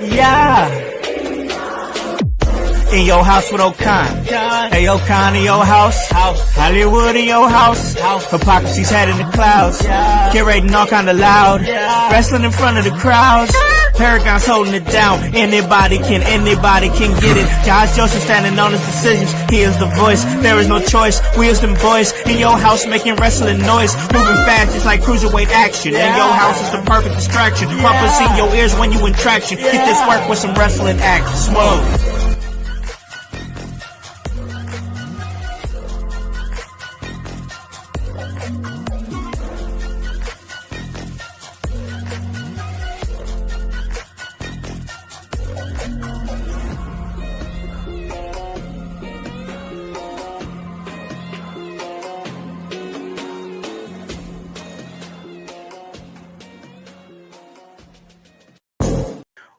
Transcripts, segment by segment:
Yeah. In your house with O'Con. Hey, O'Con in your house. Hollywood in your house. Hypocrisy's head in the clouds. Curating all kind of loud. Wrestling in front of the crowds. Paragon's holding it down. Anybody can get it. Josh Joseph standing on his decisions. He is the voice. There is no choice. We is them boys in your house making wrestling noise. Moving fast just like cruiserweight action. In your house is the perfect distraction. Pumpers in your ears when you in traction. Get this work with some wrestling action. Smoke.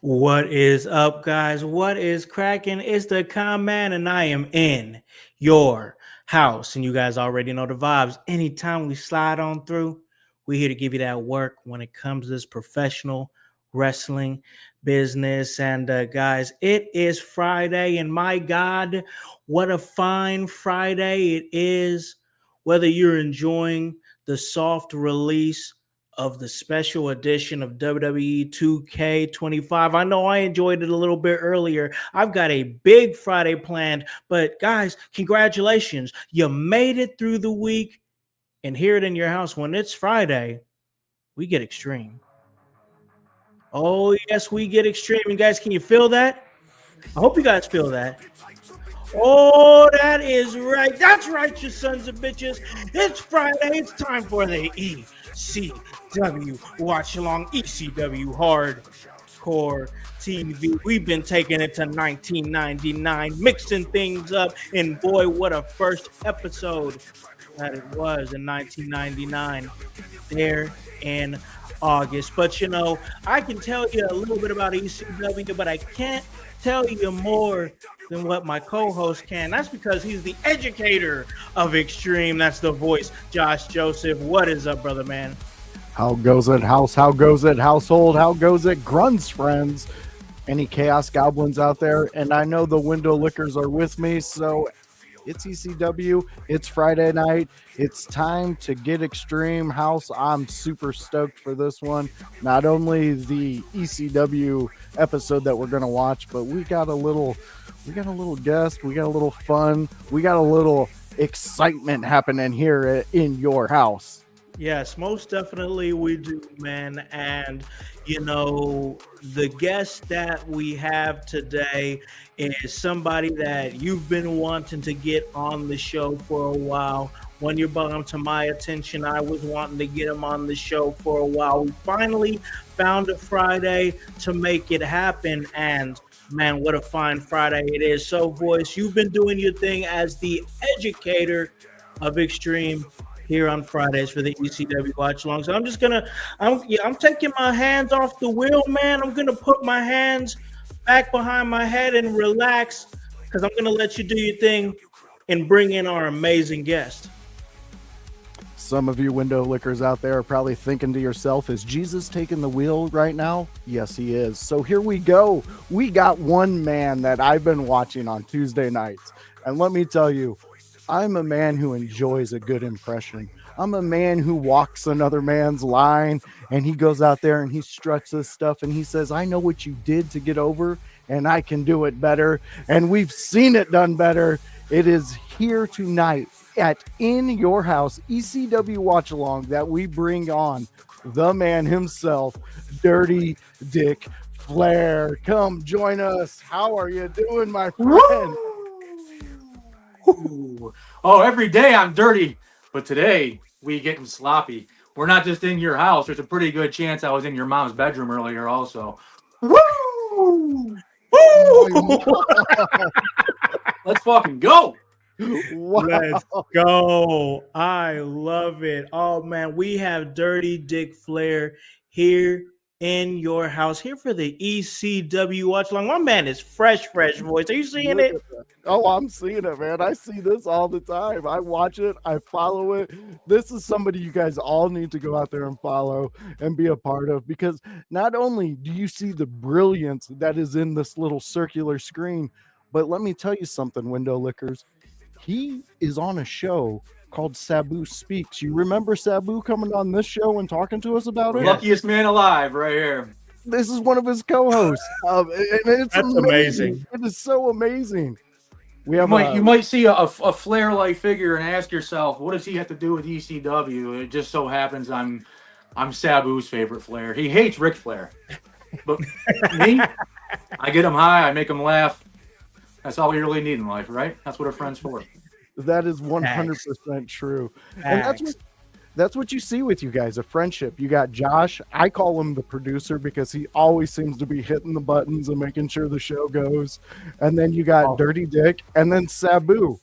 What is up, guys? What is cracking? It's the Con Man, and I am in your house. And you guys already know the vibes. Anytime we slide on through, we're here to give you that work when it comes to this professional wrestling business. And guys, it is Friday, and my God, what a fine Friday it is. Whether you're enjoying the soft release of the special edition of WWE 2K25. I know I enjoyed it a little bit earlier. I've got a big Friday planned, but guys, congratulations. You made it through the week, and hear it in your house. When it's Friday, we get extreme. Oh, yes, we get extreme. And guys, can you feel that? I hope you guys feel that. Oh, that is right. That's right, you sons of bitches. It's Friday. It's time for the ECW Watch Along ECW Hard hardcore TV. We've been taking it to 1999, mixing things up, and boy, what a first episode that it was in 1999 there in August. But I can tell you a little bit about ECW, but I can't tell you more than what my co-host can. That's because he's the educator of Extreme. That's the voice, Josh Joseph. What is up, brother man? How goes it, house? How goes it, household? How goes it, grunts friends? Any Chaos Goblins out there? And I know the window lickers are with me, so it's ECW. It's Friday night. It's time to get extreme, house. I'm super stoked for this one. Not only the ECW episode that we're going to watch, but we got a little guest. We got a little fun. We got a little excitement happening here in your house. Yes, most definitely we do, man. And, the guest that we have today is somebody that you've been wanting to get on the show for a while. When you brought him to my attention, I was wanting to get him on the show for a while. We finally found a Friday to make it happen. And, man, what a fine Friday it is. So, voice, you've been doing your thing as the educator of Extreme here on Fridays for the ECW Watch Along. So I'm taking my hands off the wheel, man. I'm gonna put my hands back behind my head and relax, because I'm gonna let you do your thing and bring in our amazing guest. Some of you window lickers out there are probably thinking to yourself, is Jesus taking the wheel right now? Yes, he is. So here we go. We got one man that I've been watching on Tuesday nights. And let me tell you, I'm a man who enjoys a good impression. I'm a man who walks another man's line, and he goes out there and he struts this stuff and he says, I know what you did to get over, and I can do it better. And we've seen it done better. It is here tonight at In Your House ECW Watch Along that we bring on the man himself, Dirty Dick Flair. Come join us. How are you doing, my friend? Oh, every day I'm dirty, but today we getting sloppy. We're not just in your house. There's a pretty good chance I was in your mom's bedroom earlier also. Woo! Woo! Let's fucking go. Wow. Let's go. I love it. Oh, man, we have Dirty Dick Flair here in your house, here for the ECW Watch Along. My man is fresh voice. Are you seeing it? Oh, I'm seeing it, man. I see this all the time. I watch it. I follow it. This is somebody you guys all need to go out there and follow and be a part of, because not only do you see the brilliance that is in this little circular screen, but let me tell you something, window lickers. He is on a show called Sabu Speaks. You remember Sabu coming on this show and talking to us about it? Luckiest man alive right here. This is one of his co-hosts. And it's That's amazing. It is so amazing. We have You might see a Flair-like figure and ask yourself, what does he have to do with ECW? It just so happens I'm Sabu's favorite Flair. He hates Ric Flair. But me, I get him high, I make him laugh. That's all we really need in life, right? That's what a friend's for. That is 100% true. And that's what you see with you guys, a friendship. You got Josh. I call him the producer because he always seems to be hitting the buttons and making sure the show goes. And then you got Dirty Dick and then Sabu.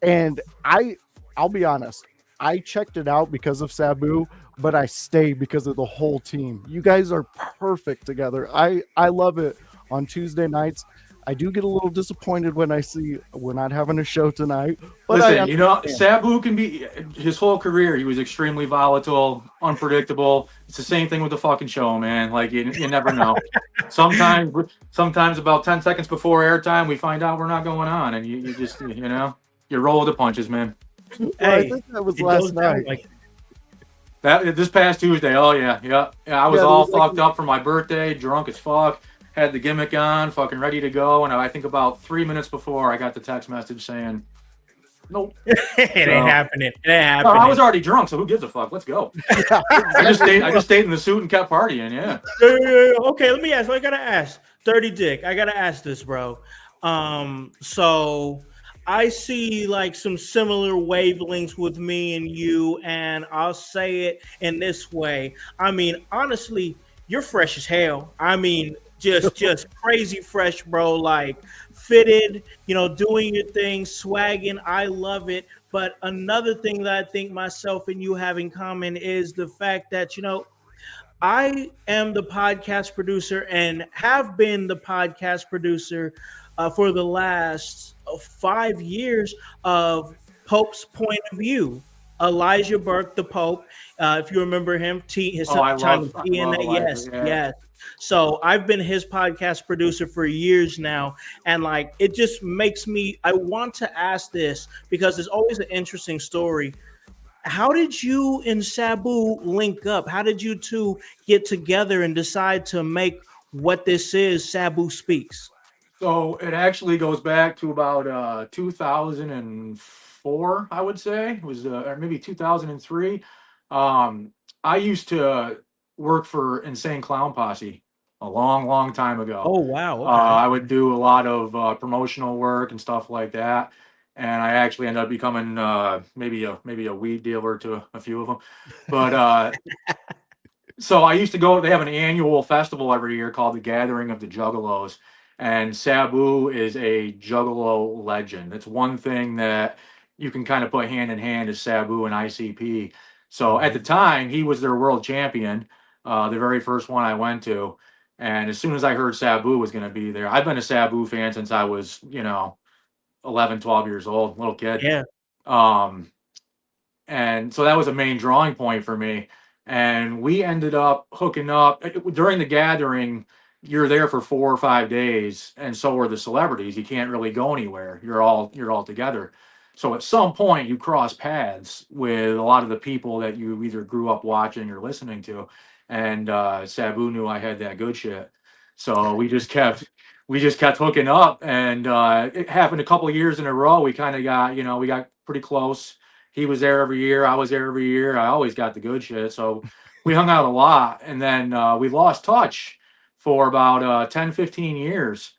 And I'll be honest, I checked it out because of Sabu, but I stayed because of the whole team. You guys are perfect together. I love it. On Tuesday nights, I do get a little disappointed when I see we're not having a show tonight. But listen, Sabu can be, his whole career, he was extremely volatile, unpredictable. It's the same thing with the fucking show, man. Like, you never know. Sometimes about 10 seconds before airtime, we find out we're not going on, and you just, you roll with the punches, man. Well, I think that was last night. This past Tuesday, oh, yeah. I was all fucked up for my birthday, drunk as fuck. Had the gimmick on, fucking ready to go, and I think about 3 minutes before I got the text message saying, nope. It ain't happening. It ain't happening. I was already drunk, so who gives a fuck? Let's go. I just stayed in the suit and kept partying, yeah. Okay, let me ask. I gotta ask. Dirty Dick, I gotta ask this, bro. So I see like some similar wavelengths with me and you, and I'll say it in this way. I mean, honestly, you're fresh as hell. I mean, just crazy fresh, bro. Like fitted, doing your thing, swagging. I love it. But another thing that I think myself and you have in common is the fact that I am the podcast producer and have been the podcast producer for the last 5 years of Pope's Point of View. Elijah Burke, the Pope, if you remember him, his Oh, time with I love TNA. Elijah. Yes, Yeah. yes. So I've been his podcast producer for years now, and like it just makes me. I want to ask this because there's always an interesting story. How did you and Sabu link up? How did you two get together and decide to make what this is, Sabu Speaks? So it actually goes back to about 2004, I would say. It was or maybe 2003. Um, I used to work for Insane Clown Posse a long, long time ago. Oh wow, okay. I would do a lot of promotional work and stuff like that, and I actually ended up becoming maybe a weed dealer to a few of them. But so I used to go. They have an annual festival every year called the Gathering of the Juggalos, and Sabu is a Juggalo legend. It's one thing that you can kind of put hand in hand as Sabu and ICP. So at the time, he was their world champion, the very first one I went to. And as soon as I heard Sabu was going to be there, I've been a Sabu fan since I was, 11, 12 years old, little kid. Yeah. Um, and so that was a main drawing point for me. And we ended up hooking up during the gathering. You're there for 4 or 5 days, and so are the celebrities. You can't really go anywhere. You're all together. So at some point, you cross paths with a lot of the people that you either grew up watching or listening to. And Sabu knew I had that good shit, so we just kept hooking up, and it happened a couple of years in a row. We kind of got we got pretty close. He was there every year. I was there every year. I always got the good shit. So we hung out a lot. And then we lost touch for about 10, 15 years.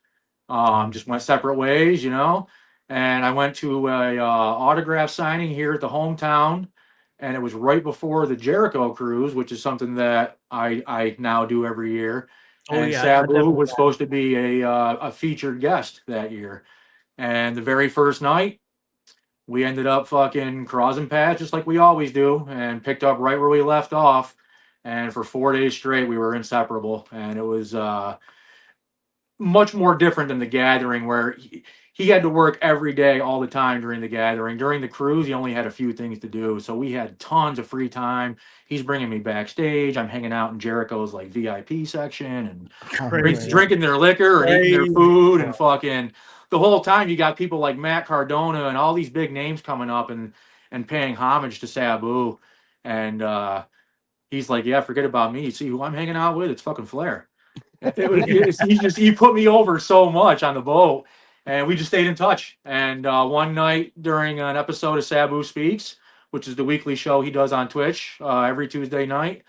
Just went separate ways. And I went to a autograph signing here at the hometown. And it was right before the Jericho cruise, which is something that I now do every year. Oh And yeah, I Sabu definitely. was supposed to be a featured guest that year. And the very first night, we ended up fucking crossing paths just like we always do and picked up right where we left off. And for 4 days straight, we were inseparable. And it was much more different than the gathering where he had to work every day, all the time during the gathering. During the cruise, he only had a few things to do. So we had tons of free time. He's bringing me backstage. I'm hanging out in Jericho's like VIP section and Crazy. drinking their liquor and eating their Crazy. food and fucking the whole time you got people like Matt Cardona and all these big names coming up and paying homage to Sabu. And he's like, yeah, forget about me. See who I'm hanging out with? It's fucking Flair. He put me over so much on the boat, and we just stayed in touch. And one night during an episode of Sabu Speaks, which is the weekly show he does on Twitch every Tuesday night,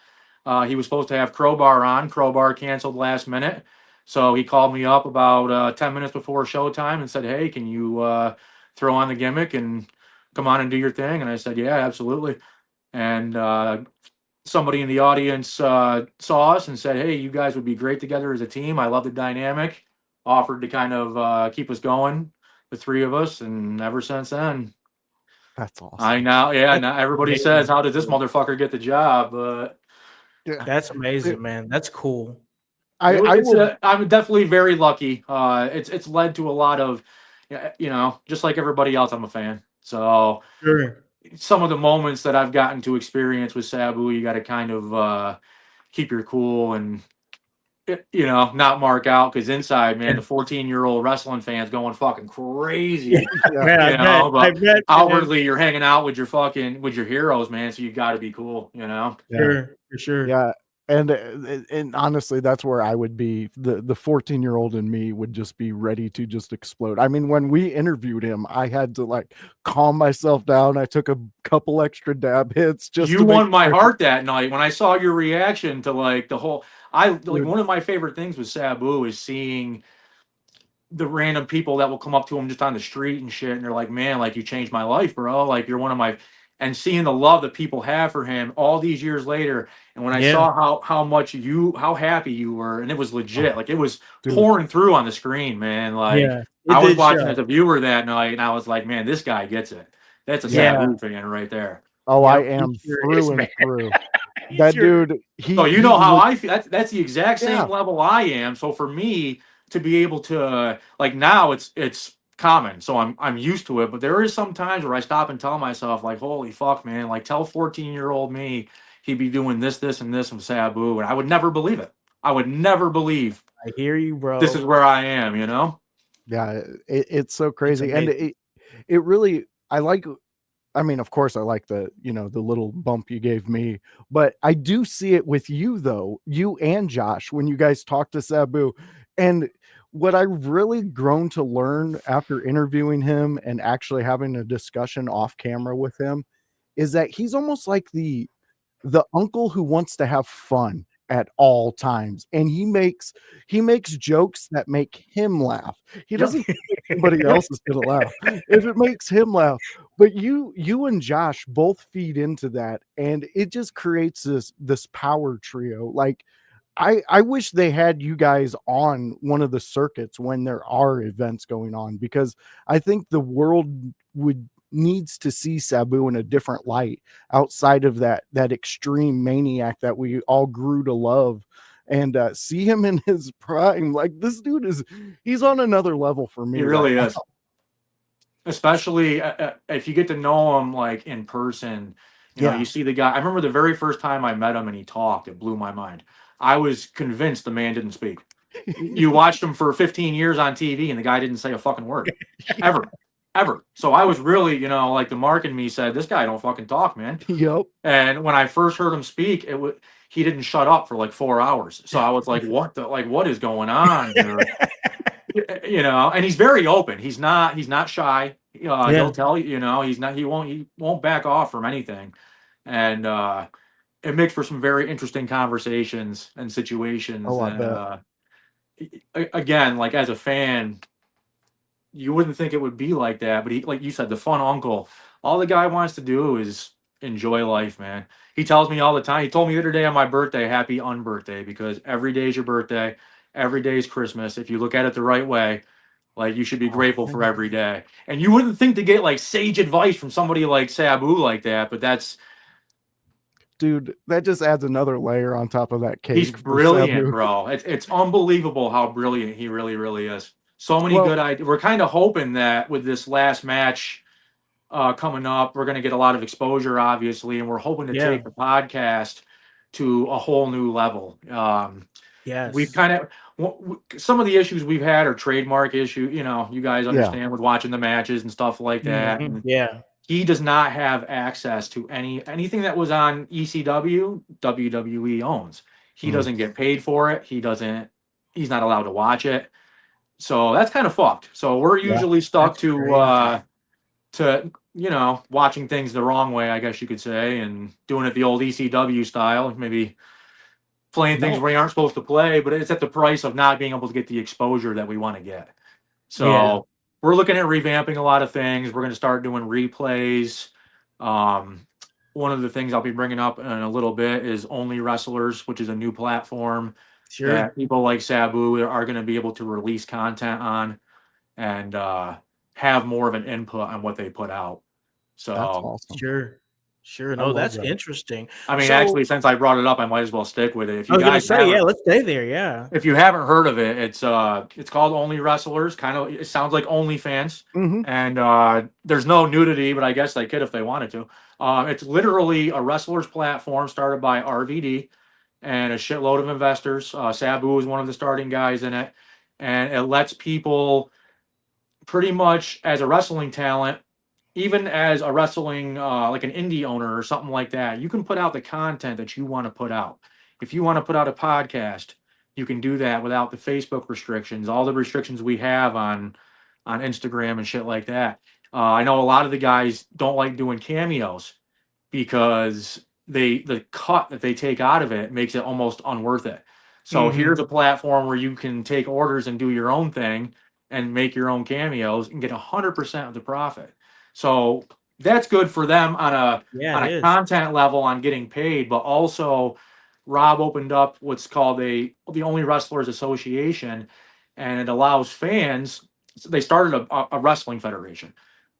he was supposed to have Crowbar on. Crowbar canceled last minute. So he called me up about 10 minutes before showtime and said, hey, can you throw on the gimmick and come on and do your thing? And I said, yeah, absolutely. And somebody in the audience saw us and said, hey, you guys would be great together as a team. I love the dynamic. Offered to kind of keep us going, the three of us. And ever since then, That's awesome. now everybody amazing. says, how did this motherfucker get the job? But Yeah. That's amazing, man. That's cool. I'm definitely very lucky. It's led to a lot of, just like everybody else, I'm a fan. So Sure. some of the moments that I've gotten to experience with Sabu, you got to kind of keep your cool and not mark out, because inside, man, the 14-year-old wrestling fans going fucking crazy. Man, I But bet, man. outwardly you're hanging out with your heroes, man. So you got to be cool. Sure, for sure. Yeah. And honestly, that's where I would be. The 14-year-old in me would just be ready to just explode. I mean, when we interviewed him, I had to like calm myself down. I took a couple extra dab hits. You won my heart that night when I saw your reaction to like the whole. One of my favorite things with Sabu is seeing the random people that will come up to him just on the street and shit, and they're like, man, like, you changed my life, bro. Like, you're one of my. and seeing the love that people have for him all these years later. And when I Yeah. saw how happy you were, and it was legit, Oh, like it was dude. pouring through on the screen, man. Like Yeah. I It was did watching show. as a viewer that night, and I was like, man, this guy gets it. That's a Yeah. Sabu fan right there. Oh, I Yep, he am sure through is, and man. through. He That sure is. dude, So he you know how was, I feel. That's the exact yeah, same level I am. So for me to be able to like now it's common, so I'm used to it. But there is some times where I stop and tell myself like, holy fuck, man! Like tell 14-year-old me he'd be doing this, and this with Sabu, and I would never believe it. I would never believe I hear you, this is bro. where I am. You know? yeah, it's so It's crazy. And amazing. it really, I mean, of course, I like the little bump you gave me, but I do see it with you though, you and Josh, when you guys talk to Sabu. And what I've really grown to learn after interviewing him and actually having a discussion off camera with him is that he's almost like the uncle who wants to have fun at all times, and he makes jokes that make him laugh. He Yep. doesn't think anybody else is gonna laugh if it makes him laugh. But you and Josh both feed into that, and it just creates this power trio. Like I wish they had you guys on one of the circuits when there are events going on, because I think the world would needs to see Sabu in a different light outside of that extreme maniac that we all grew to love, and see him in his prime. Like this dude he's on another level for He me right really now. is. Especially if you get to know him like in person. You know, Yeah. you see the guy. I remember the very first time I met him and he talked. It blew my mind. I was convinced the man didn't speak. You watched him for 15 years on TV and the guy didn't say a fucking word ever, ever. So I was really, like the mark in me said, this guy don't fucking talk, man. Yep. And when I first heard him speak, he didn't shut up for like 4 hours. So I was like, what is going on here? And he's very open. He's not shy. Yeah. He'll tell you, he won't back off from anything. And it makes for some very interesting conversations and situations. Oh, I And bet. again, like as a fan, you wouldn't think it would be like that, but he, like you said, the fun uncle. All the guy wants to do is enjoy life, man. He tells me all the time. He told me the other day on my birthday, happy unbirthday, because every day is your birthday, every day is Christmas. If you look at it the right way, like you should be grateful for every day. And you wouldn't think to get like sage advice from somebody like Sabu like that, but Dude, that just adds another layer on top of that he's cake for brilliant, Sabu. bro. It's unbelievable how brilliant he really, really is. So many Well, good ideas. We're kind of hoping that with this last match coming up, we're going to get a lot of exposure, obviously, and we're hoping to Yeah. take the podcast to a whole new level. We've Yes. kind of some of the issues we've had are trademark issue. You guys yeah. understand with watching the matches and stuff like that. Mhm. And Yeah. he does not have access to anything that was on ECW. WWE owns. He Mm. doesn't get paid for it. He's not allowed to watch it. So that's kind of fucked. So we're Yeah. usually stuck That's to crazy. watching things the wrong way, I guess you could say, and doing it the old ECW style, maybe playing things No. where you aren't supposed to play, but it's at the price of not being able to get the exposure that we want to get. Yeah. So we're looking at revamping a lot of things. We're going to start doing replays. Um, One of the things I'll be bringing up in a little bit is Only Wrestlers, which is a new platform Sure. that people like Sabu are going to be able to release content on and have more of an input on what they put out. That's So, awesome. Sure. Sure. I No, love that's that. interesting. I mean, So actually, since I brought it up, I might as well stick with it. If I you was gonna guys say, yeah, haven't, let's stay there. Yeah. if you haven't heard of it, it's called Only Wrestlers. Kind of, it sounds like OnlyFans, Hmm. and there's no nudity, but I guess they could if they wanted to. It's literally a wrestlers platform started by RVD and a shitload of investors. Sabu is one of the starting guys in it, and it lets people pretty much as a wrestling talent, even as a wrestling like an indie owner or something like that, you can put out the content that you want to put out. If you want to put out a podcast, you can do that without the Facebook restrictions, all the restrictions we have on Instagram and shit like that. I know a lot of the guys don't like doing cameos because the cut that they take out of it makes it almost unworth it. So Hmm. here's a platform where you can take orders and do your own thing and make your own cameos and get 100% of the profit. So that's good for them Yeah, on it a is. content level on getting paid, but also Rob opened up what's called the Only Wrestlers Association, and it allows fans. They started a wrestling federation,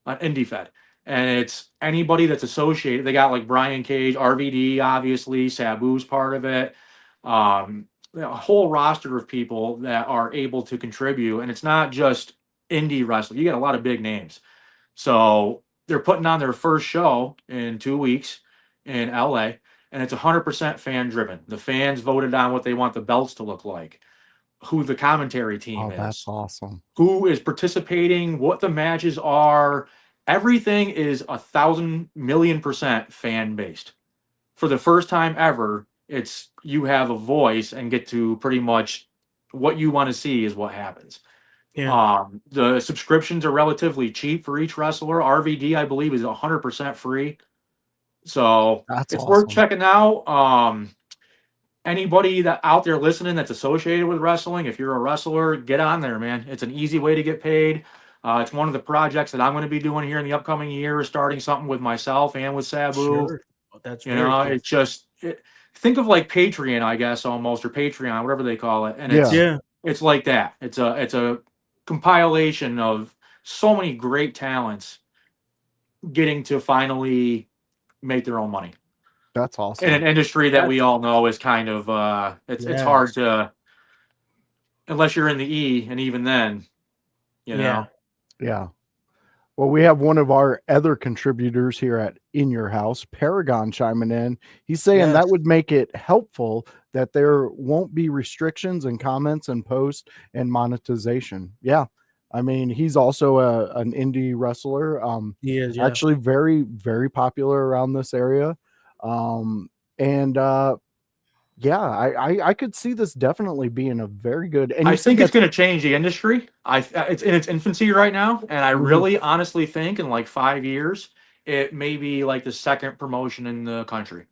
an indie fed, and it's anybody that's associated. They got like Brian Cage, RVD, obviously Sabu's part of it. A whole roster of people that are able to contribute, and it's not just indie wrestling. You got a lot of big names. So they're putting on their first show in 2 weeks in LA, and it's 100% fan driven. The fans voted on what they want the belts to look like, who the commentary team Oh, that's is, awesome. who is participating, what the matches are. Everything is 1,000,000,000% fan based. For the first time ever, it's you have a voice and get to pretty much what you want to see is what happens. Yeah. The subscriptions are relatively cheap for each wrestler. RVD, I believe, is 100% free. So That's it's worth awesome. checking out. Anybody that out there listening that's associated with wrestling, if you're a wrestler, get on there, man. It's an easy way to get paid. It's one of the projects that I'm going to be doing here in the upcoming year, starting something with myself and with Sabu. Sure. Oh, that's You very know, cool. it's just think of like Patreon, I guess, almost, or Patreon, whatever they call it, and Yeah, Yeah. it's like that. It's a compilation of so many great talents getting to finally make their own money that's in an awesome. industry that we That's all know is kind of it's hard yes. to, unless you're in the E, and even then, you Yeah. know. Yeah. Well, we have one of our other contributors here at In Your House, Paragon, chiming in. He's saying Yes. that would make it helpful that there won't be restrictions and comments and post and monetization. Yeah. I mean, he's also an indie wrestler. He is, yeah. Actually very, very popular around this area. And yeah, I could see this definitely being a very good. And I you said think it's that's going to change the industry. It's in its infancy right now, and I mhm, really honestly think in like 5 years it may be like the second promotion in the country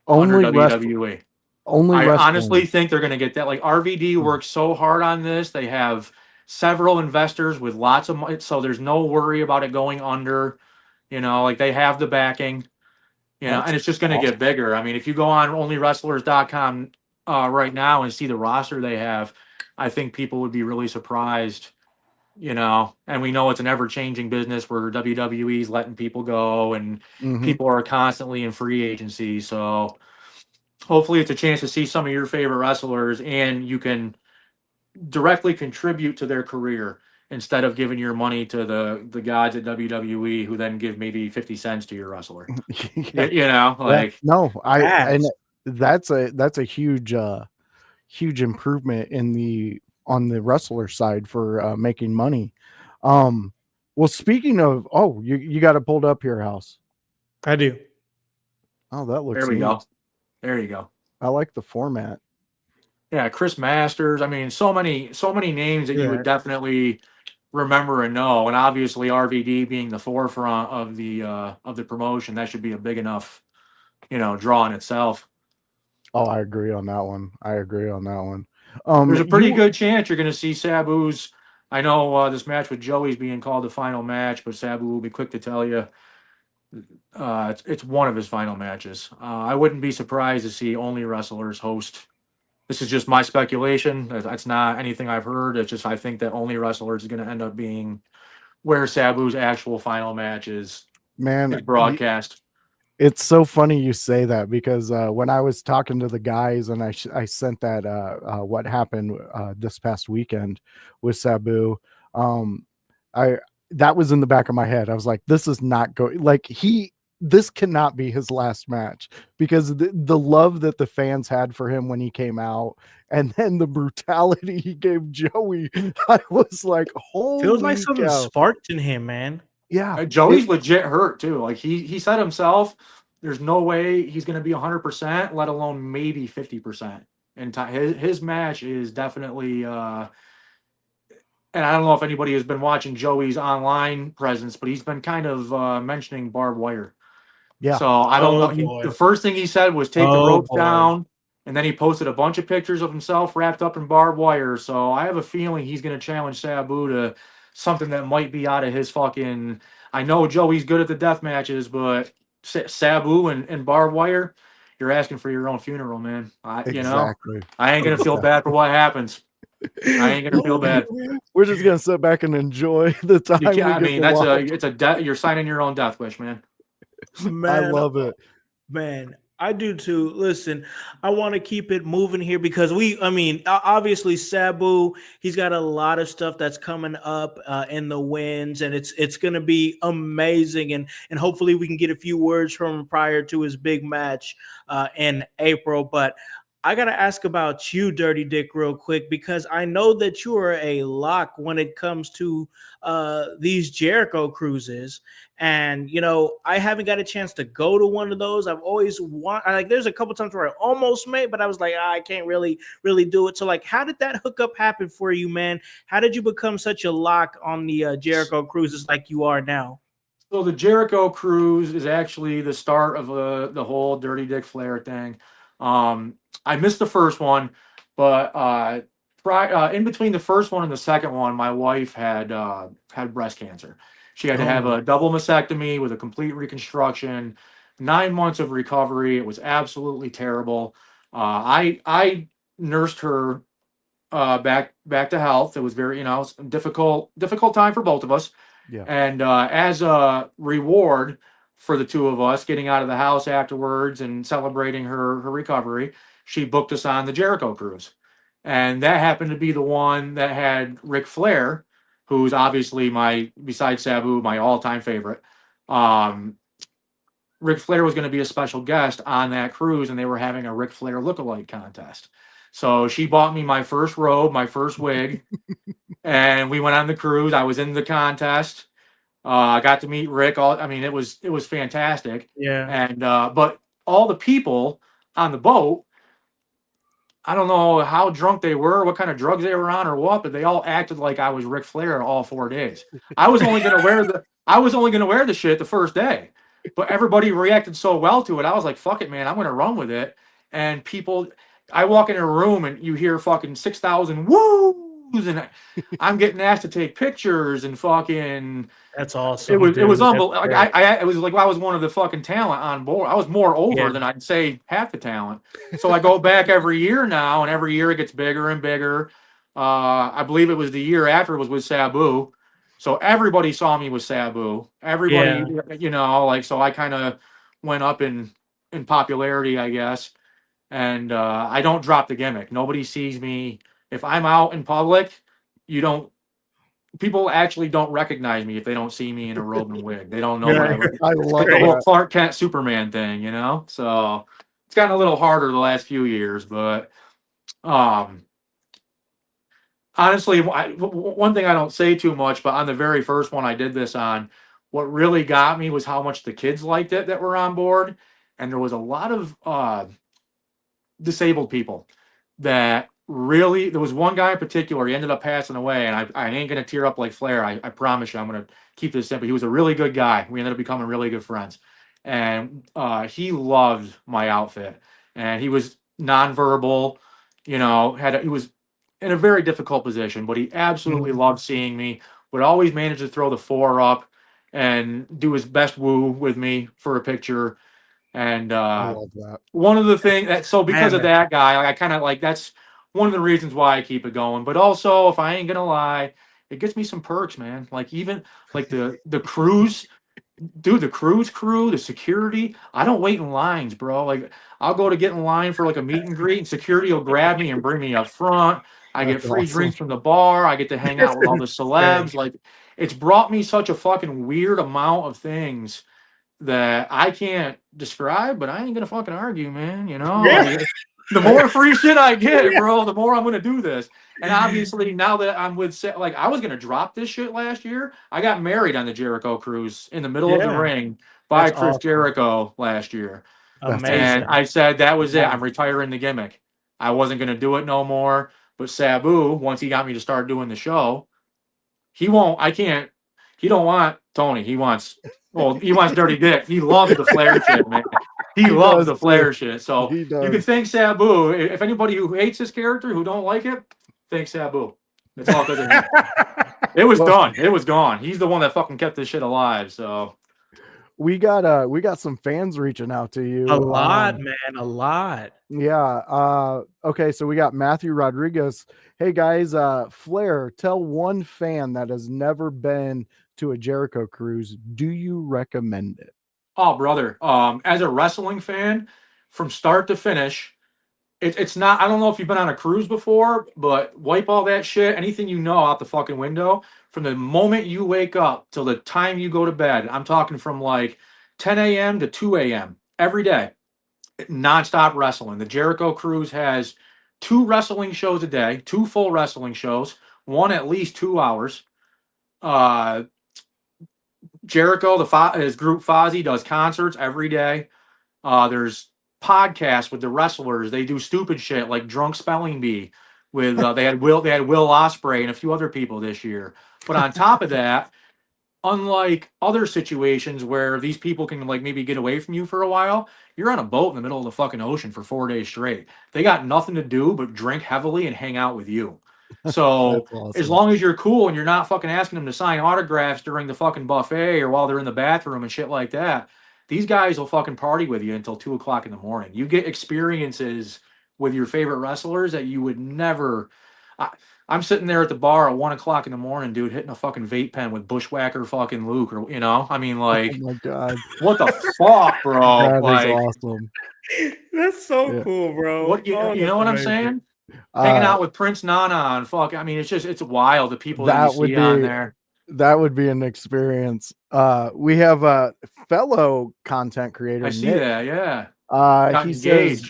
under only WWE. only I honestly wrestling. think they're going to get that. Like RVD Mm, works so hard on this. They have several investors with lots of money, so there's no worry about it going under. You know, like they have the backing. You know, That's and it's just going to get awesome. bigger. I mean, if you go on onlywrestlers.com right now and see the roster they have, I think people would be really surprised. You know, and we know it's an ever-changing business where WWE's letting people go and Hmm. people are constantly in free agency. So hopefully, it's a chance to see some of your favorite wrestlers, and you can directly contribute to their career instead of giving your money to the gods at WWE who then give maybe 50 cents to your wrestler. Yeah. You know, Yeah. like No, and Facts. that's a huge huge improvement in the on the wrestler side for making money. Um well, speaking of, oh, you got it pulled up here, House. I do. Oh, that there looks we neat. go. There you go. I like the format. Yeah, Chris Masters. I mean, so many names that you would Yeah. definitely remember and know, and obviously RVD being the forefront of the promotion, that should be a big enough, draw in itself. Oh, I agree on that one. I agree on that one. There's a pretty You good chance you're going to see Sabu's. I know this match with Joey's being called the final match, but Sabu will be quick to tell you it's one of his final matches. I wouldn't be surprised to see only wrestlers host. This is just my speculation. That's not anything I've heard. It's just I think that only wrestlers is going to end up being where Sabu's actual final match man, is broadcast. it's so funny you say that because when I was talking to the guys and I sent that what happened this past weekend with Sabu, um, I that was in the back of my head. I was like, this is not going like this cannot be his last match because the love that the fans had for him when he came out and then the brutality he gave Joey, I was like, Feels like holy something cow. sparked in him, man. Yeah. It Joey's legit hurt too. Like he said himself, there's no way he's going to be 100%, let alone maybe 50%. And his match is definitely. And I don't know if anybody has been watching Joey's online presence, but he's been kind of mentioning barbed wire. yeah. So I don't Oh know. The boy. first thing he said was take the Oh ropes boy. down, and then he posted a bunch of pictures of himself wrapped up in barbed wire. So I have a feeling he's going to challenge Sabu to something that might be out of his fucking. I know Joey's good at the death matches, but Sabu and barbed wire, you're asking for your own funeral, man. Exactly. I ain't gonna feel bad for what happens. I ain't gonna feel bad. We're just gonna sit back and enjoy the time. You can't, we I get mean, to it's a death. You're signing your own death wish, man. watch. I love it. Man, I do too. Listen, I want to keep it moving here because obviously Sabu, he's got a lot of stuff that's coming up in the wins, and it's going to be amazing. And hopefully we can get a few words from him prior to his big match in April. But I got to ask about you, Dirty Dick, real quick, because I know that you are a lock when it comes to these Jericho cruises. And, I haven't got a chance to go to one of those. I've always there's a couple times where I almost made, but I was like, I can't really do it. So, like, how did that hookup happen for you, man? How did you become such a lock on the Jericho cruises like you are now? So the Jericho cruise is actually the start of the whole Dirty Dick Flair thing. I missed the first one, but in between the first one and the second one, my wife had breast cancer. She had to have a double mastectomy with a complete reconstruction, 9 months of recovery. It was absolutely terrible. I nursed her back to health. It was very, it's a difficult time for both of us. Yeah. And as a reward for the two of us getting out of the house afterwards and celebrating her recovery, she booked us on the Jericho cruise. And that happened to be the one that had Ric Flair, who's obviously besides Sabu, my all-time favorite. Ric Flair was going to be a special guest on that cruise, and they were having a Ric Flair lookalike contest. So she bought me my first robe, my first wig, and we went on the cruise. I was in the contest. I got to meet Rick. It was fantastic. Yeah. And but all the people on the boat, I don't know how drunk they were, what kind of drugs they were on, or what, but they all acted like I was Ric Flair all 4 days. I was only gonna wear the shit the first day, but everybody reacted so well to it. I was like, fuck it, man, I'm gonna run with it. And I walk in a room and you hear fucking 6,000 woos, and I'm getting asked to take pictures and fucking. That's awesome. It was unbelievable. It was like I was one of the fucking talent on board. I was more over than I'd say half the talent. So I go back every year now, and every year it gets bigger and bigger. I believe it was the year after it was with Sabu. So everybody saw me with Sabu. Everybody, so I kind of went up in popularity, I guess. And I don't drop the gimmick. Nobody sees me. If I'm out in public, people actually don't recognize me if they don't see me in a robe and wig. They don't know what I love the whole that. Clark Kent Superman thing, So it's gotten a little harder the last few years, but honestly, one thing I don't say too much, but on the very first one I did this on, what really got me was how much the kids liked it that were on board, and there was a lot of disabled people that really, there was one guy in particular, he ended up passing away, and I ain't gonna tear up like Flair. I promise you, I'm gonna keep this simple. He was a really good guy. We ended up becoming really good friends, and he loved my outfit, and he was nonverbal. He was in a very difficult position, but he absolutely loved seeing me. Would always manage to throw the 4 up and do his best woo with me for a picture. And I love that. one of the things because of that guy, I kind of like, that's one of the reasons why I keep it going. But also, if I ain't gonna lie, it gets me some perks, man. Like even like the cruise, dude, the cruise crew, the security. I don't wait in lines, bro. Like I'll go to get in line for like a meet and greet, and security will grab me and bring me up front. I get free drinks from the bar. I get to hang out with all the celebs. Like it's brought me such a fucking weird amount of things that I can't describe, but I ain't gonna fucking argue, man. Like, the more free shit I get, bro, the more I'm gonna do this. And obviously, now that I'm with, like, I was gonna drop this shit last year. I got married on the Jericho cruise in the middle of the ring by Chris Jericho last year. Amazing. And I said that was it. I'm retiring the gimmick. I wasn't gonna do it no more. But Sabu, once he got me to start doing the show, he don't want Tony. He wants Dirty Dick. He loves the Flair shit, man. He loves the Flair shit. So you can thank Sabu. If anybody who hates his character, who don't like it, thank Sabu. It's all because of him. It was Well, done. It was gone. He's the one that fucking kept this shit alive. So we got some fans reaching out to you. A lot, man, a lot. Yeah. Okay, so we got Matthew Rodriguez. Hey guys, Flair, tell one fan that has never been to a Jericho cruise, do you recommend it? oh brother, as a wrestling fan, from start to finish, it's not. I don't know if you've been on a cruise before, but wipe all that shit, anything you know, out the fucking window. From the moment you wake up till the time you go to bed, I'm talking from like 10 a.m. to 2 a.m. every day, nonstop wrestling. The Jericho Cruise has 2 wrestling shows a day, 2 full wrestling shows, one at least 2 hours. Uh, Jericho, his group Fozzy does concerts every day. There's podcasts with the wrestlers. They do stupid shit like drunk spelling bee with they had Will Ospreay and a few other people this year. But on top of that, unlike other situations where these people can like maybe get away from you for a while, you're on a boat in the middle of the fucking ocean for 4 days straight. They got nothing to do but drink heavily and hang out with you. So That's as awesome. long as you're cool and you're not fucking asking them to sign autographs during the fucking buffet or while they're in the bathroom and shit like that, these guys will fucking party with you until 2 o'clock in the morning. You get experiences with your favorite wrestlers that you would never. I'm sitting there at the bar at 1 o'clock in the morning, dude, hitting a fucking vape pen with Bushwhacker fucking Luke, or I mean, Oh like, my god. what the fuck, bro? That is Like, awesome. That's so Yeah. cool, bro. what you, Oh, you that's know what I'm amazing. saying? Hanging Uh out with Prince Nana and fuck. I mean, it's wild the people that you that would see on be there. an experience. We have a fellow content creator, I see Nick. that. Yeah, got He says,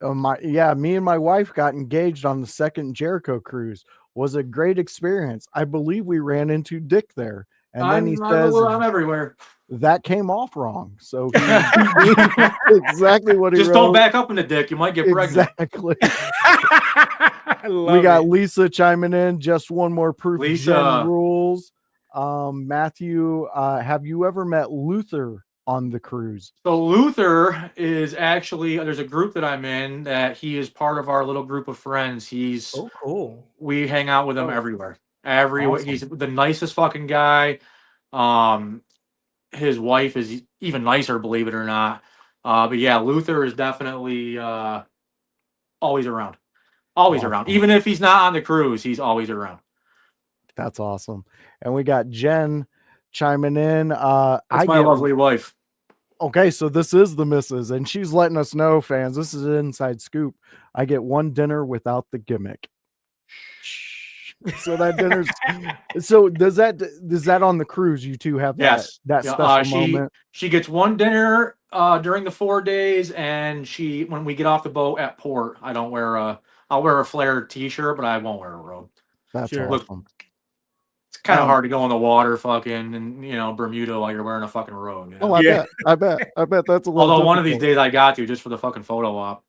engaged. me and my wife got engaged on the second Jericho cruise. Was a great experience. I believe we ran into Dick there. And then he says I'm everywhere. that came off wrong. So he exactly what he Just wrote. don't back up in the dick. You might get pregnant. Exactly. I love We got it. Lisa chiming in. Just one more proof. Lisa. Jen rules. Matthew, have you ever met Luther on the cruise? So Luther is actually there's a group that I'm in that he is part of our little group of friends. Oh, cool. We hang out with him Oh, everywhere. Everywhere. Awesome. He's the nicest fucking guy. Um, his wife is even nicer, believe it or not. But yeah, Luther is definitely always around. Always around. Awesome. Even if he's not on the cruise, he's always around. That's awesome. And we got Jen chiming in. That's my lovely wife. Okay, so this is the missus, and she's letting us know, fans. This is an inside scoop. I get one dinner without the gimmick. So that dinner's so does that on the cruise? You two have that Yes. special moment. She gets one dinner during the 4 days, and when we get off the boat at port, I'll wear a Flair t-shirt, but I won't wear a robe. That's Sure. awesome. It's kind of hard to go in the water, fucking, and Bermuda while you're wearing a fucking robe. You know? Oh, Yeah. I bet that's a little. Although one of these difficult. days I got to just for the fucking photo op.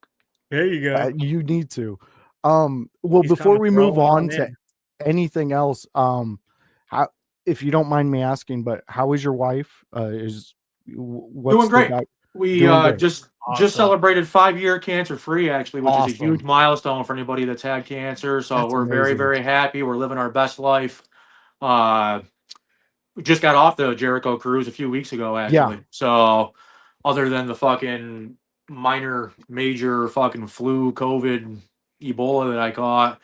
There you go. You need to. Well, He's before kinda we move throwing on it to in. anything else, how, if you don't mind me asking, but how is your wife? What's Doing great. the We Doing great. just Awesome. celebrated 5 year cancer free, actually, which is a Awesome. huge milestone for anybody that's had cancer. So That's we're very, amazing. very happy. We're living our best life. We just got off the Jericho cruise a few weeks ago, actually. Yeah. So other than the fucking major fucking flu, COVID, Ebola that I caught,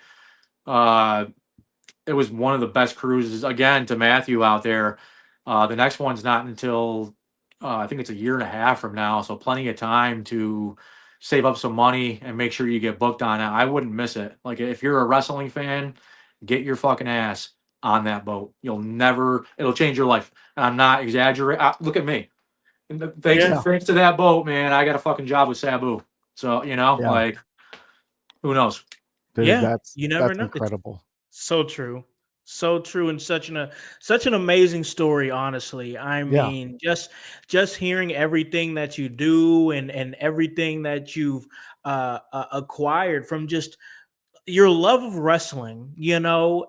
it was one of the best cruises. Again, to Matthew out there. The next one's not until I think it's a year and a half from now, so plenty of time to save up some money and make sure you get booked on it. I wouldn't miss it. Like if you're a wrestling fan, get your fucking ass on that boat. It'll change your life. And I'm not exaggerating. Look at me. Thanks to that boat, man. I got a fucking job with Sabu. So, like, who knows? Dude, Yeah, you never that's know. It's incredible. so true. So true, and such an amazing story, honestly. I mean, just hearing everything that you do and everything that you've acquired from just your love of wrestling,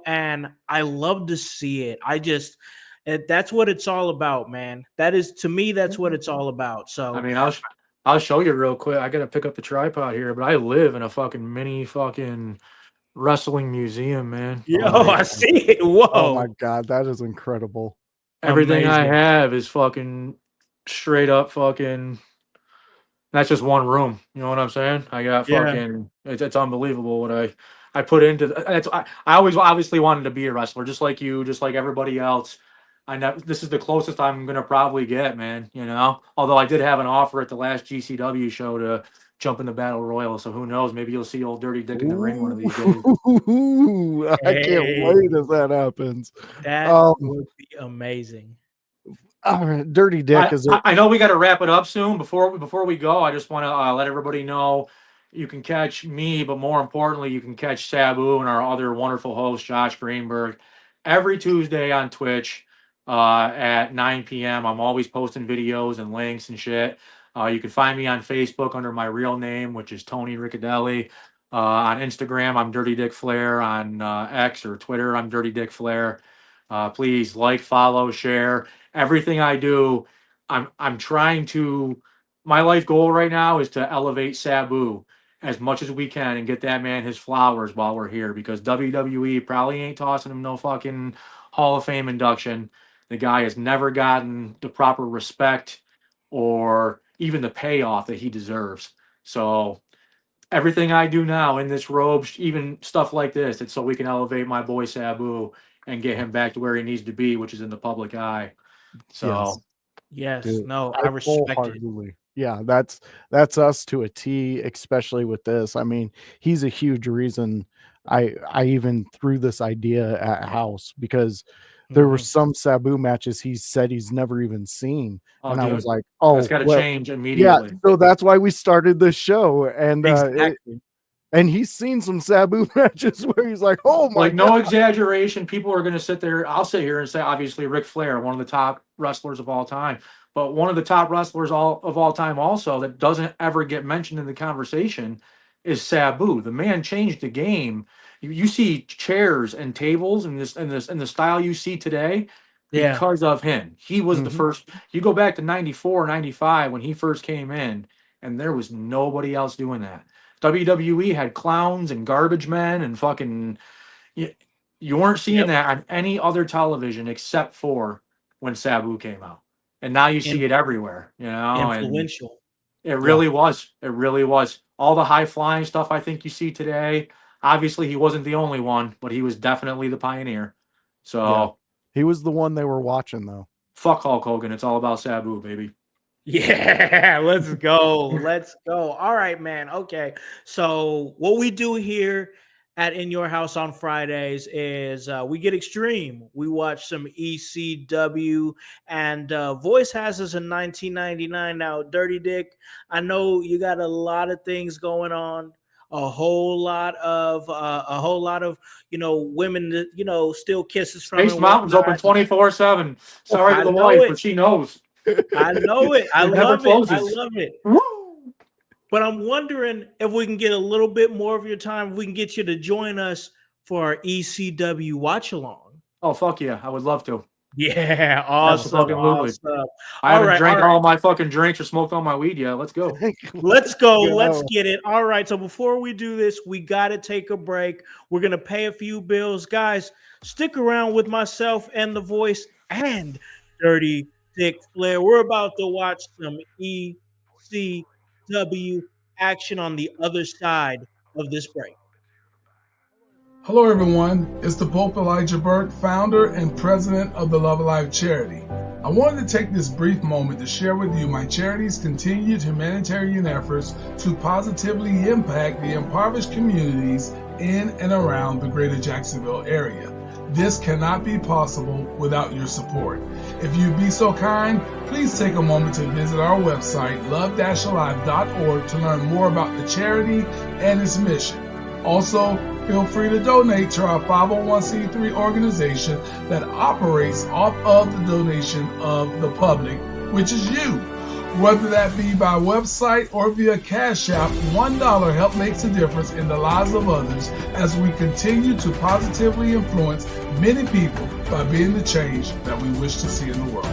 and I love to see it. That's what it's all about, man. That is, to me, that's what it's all about. So, I mean, I'll show you real quick. I gotta pick up the tripod here, but I live in a fucking mini fucking Wrestling museum, man. Yo, Oh my I see it. Whoa. Oh my God, that is incredible. Everything I Amazing. have is fucking straight up fucking. That's just one room. You know what I'm saying? I got Yeah. fucking. It's unbelievable what I put into. That's I always obviously wanted to be a wrestler, just like you, just like everybody else. I know this is the closest I'm gonna probably get, man. You know, although I did have an offer at the last GCW show to jump in the battle royal, so who knows? Maybe you'll see old Dirty Dick in the ring one of these days. Ooh, I can't Hey, wait if that happens. that Um, would be amazing. Dirty Dick, is there? I know we got to wrap it up soon. Before we go, I just want to let everybody know you can catch me, but more importantly, you can catch Sabu and our other wonderful host, Josh Greenberg, every Tuesday on Twitch at 9 p.m. I'm always posting videos and links and shit. You can find me on Facebook under my real name, which is Tony Riccadelli. On Instagram, I'm Dirty Dick Flair. On X or Twitter, I'm Dirty Dick Flair. Please like, follow, share everything I do. I'm trying to. My life goal right now is to elevate Sabu as much as we can and get that man his flowers while we're here, because WWE probably ain't tossing him no fucking Hall of Fame induction. The guy has never gotten the proper respect or even the payoff that he deserves. So everything I do now in this robe, even stuff like this, it's so we can elevate my boy Sabu and get him back to where he needs to be, which is in the public eye. Yes, So Yes. dude, No, I I respect it. wholeheartedly. Yeah, that's us to a T, especially with this. I mean, he's a huge reason I even threw this idea at House, because there were Mhm. some Sabu matches he said he's never even seen, oh, and I was dude, like, that's oh got to well, change yeah. immediately. So that's why we started this show, and Exactly. and he's seen some Sabu matches where he's like, oh my Like, God. no exaggeration. People are going to sit there. I'll sit here and say, obviously, Ric Flair, one of the top wrestlers of all time, but one of the top wrestlers of all time also that doesn't ever get mentioned in the conversation is Sabu. The man changed the game. You see chairs and tables and the style you see today Yeah. because of him. He was the Mhm. first. You go back to 94, 95 when he first came in, and there was nobody else doing that. WWE had clowns and garbage men and fucking you, you weren't seeing Yep. that on any other television except for when Sabu came out. And now you see In, it everywhere, you know, and influential. it Yeah. really was. It really was. All the high flying stuff I think you see today. Obviously, he wasn't the only one, but he was definitely the pioneer. Yeah. So He was the one they were watching, though. fuck Hulk Hogan. It's all about Sabu, baby. Yeah, let's go. Let's go. All right, man. Okay. So, what we do here at In Your House on Fridays is we get extreme. We watch some ECW, and Voice has us in 1999. Now, Dirty Dick, I know you got a lot of things going on. A whole lot of women that still kisses from Space and Mountain's whatnot. open 24/7. Sorry to I the know wife, it. but she knows. I know it. I It never love it. I closes. love it. Woo! But I'm wondering if we can get a little bit more of your time. If we can get you to join us for our ECW watch along. Oh, fuck yeah. I would love to. Yeah, awesome, Absolutely. awesome. I All haven't right, all drank right. all my fucking drinks or smoked all my weed yet. Let's go. Let's go. Go. Let's get it. All right. So before we do this, we got to take a break. We're going to pay a few bills. Guys, stick around with myself and the Voice and Dirty Dick Flair. We're about to watch some ECW action on the other side of this break. Hello, everyone. It's the Pope Elijah Burke, founder and president of the Love Alive charity. I wanted to take this brief moment to share with you my charity's continued humanitarian efforts to positively impact the impoverished communities in and around the greater Jacksonville area. This cannot be possible without your support. If you'd be so kind, please take a moment to visit our website, love-alive.org, to learn more about the charity and its mission. Also, feel free to donate to our 501c3 organization that operates off of the donation of the public, which is you. Whether that be by website or via Cash App, $1 help makes a difference in the lives of others as we continue to positively influence many people by being the change that we wish to see in the world.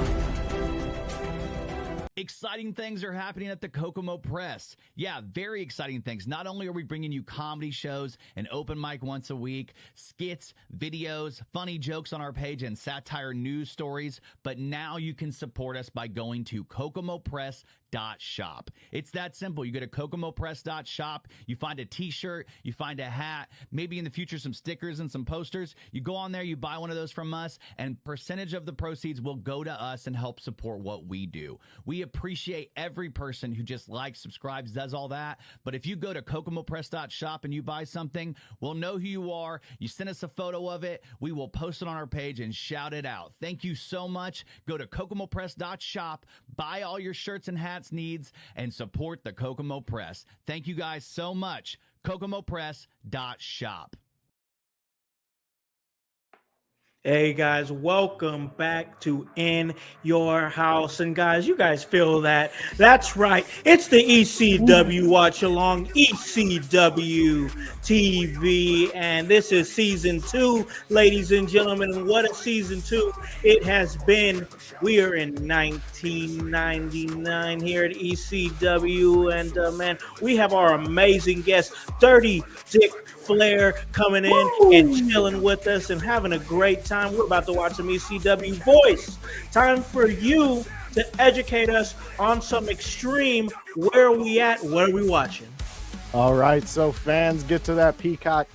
Exciting things are happening at the Kokomo Press. Yeah, very exciting things. Not only are we bringing you comedy shows, an open mic once a week, skits, videos, funny jokes on our page, and satire news stories, but now you can support us by going to kokomopress.shop. It's that simple. You go to kokomopress.shop, you find a t-shirt, you find a hat, maybe in the future some stickers and some posters. You go on there, you buy one of those from us, and percentage of the proceeds will go to us and help support what we do. We appreciate every person who just likes, subscribes, does all that. But if you go to kokomopress.shop and you buy something, we'll know who you are. You send us a photo of it. We will post it on our page and shout it out. Thank you so much. Go to kokomopress.shop, buy all your shirts and hats needs, and support the Kokomo Press. Thank you guys so much. kokomopress.shop. Hey guys, welcome back to In Your House. And guys, you guys feel that? That's right. It's the ECW Watch Along, ECW TV. And this is season 2, ladies and gentlemen. And what a season 2 it has been. We are in 1999 here at ECW. And man, we have our amazing guest, Dirty Dick Flair, coming in and chilling with us and having a great time. We're about to watch some ECW Voice. Time for you to educate us on some extreme. Where are we at? What are we watching? All right, so fans, get to that Peacock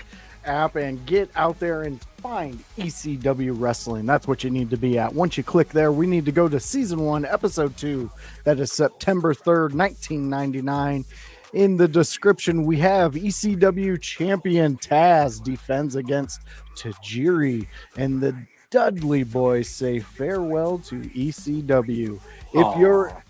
app and get out there and find ECW Wrestling. That's what you need to be at. Once you click there, we need to go to Season 1, Episode 2. That is September 3rd, 1999. In the description, we have ECW champion Taz defends against Tajiri, and the Dudley Boys say farewell to ECW. If you're,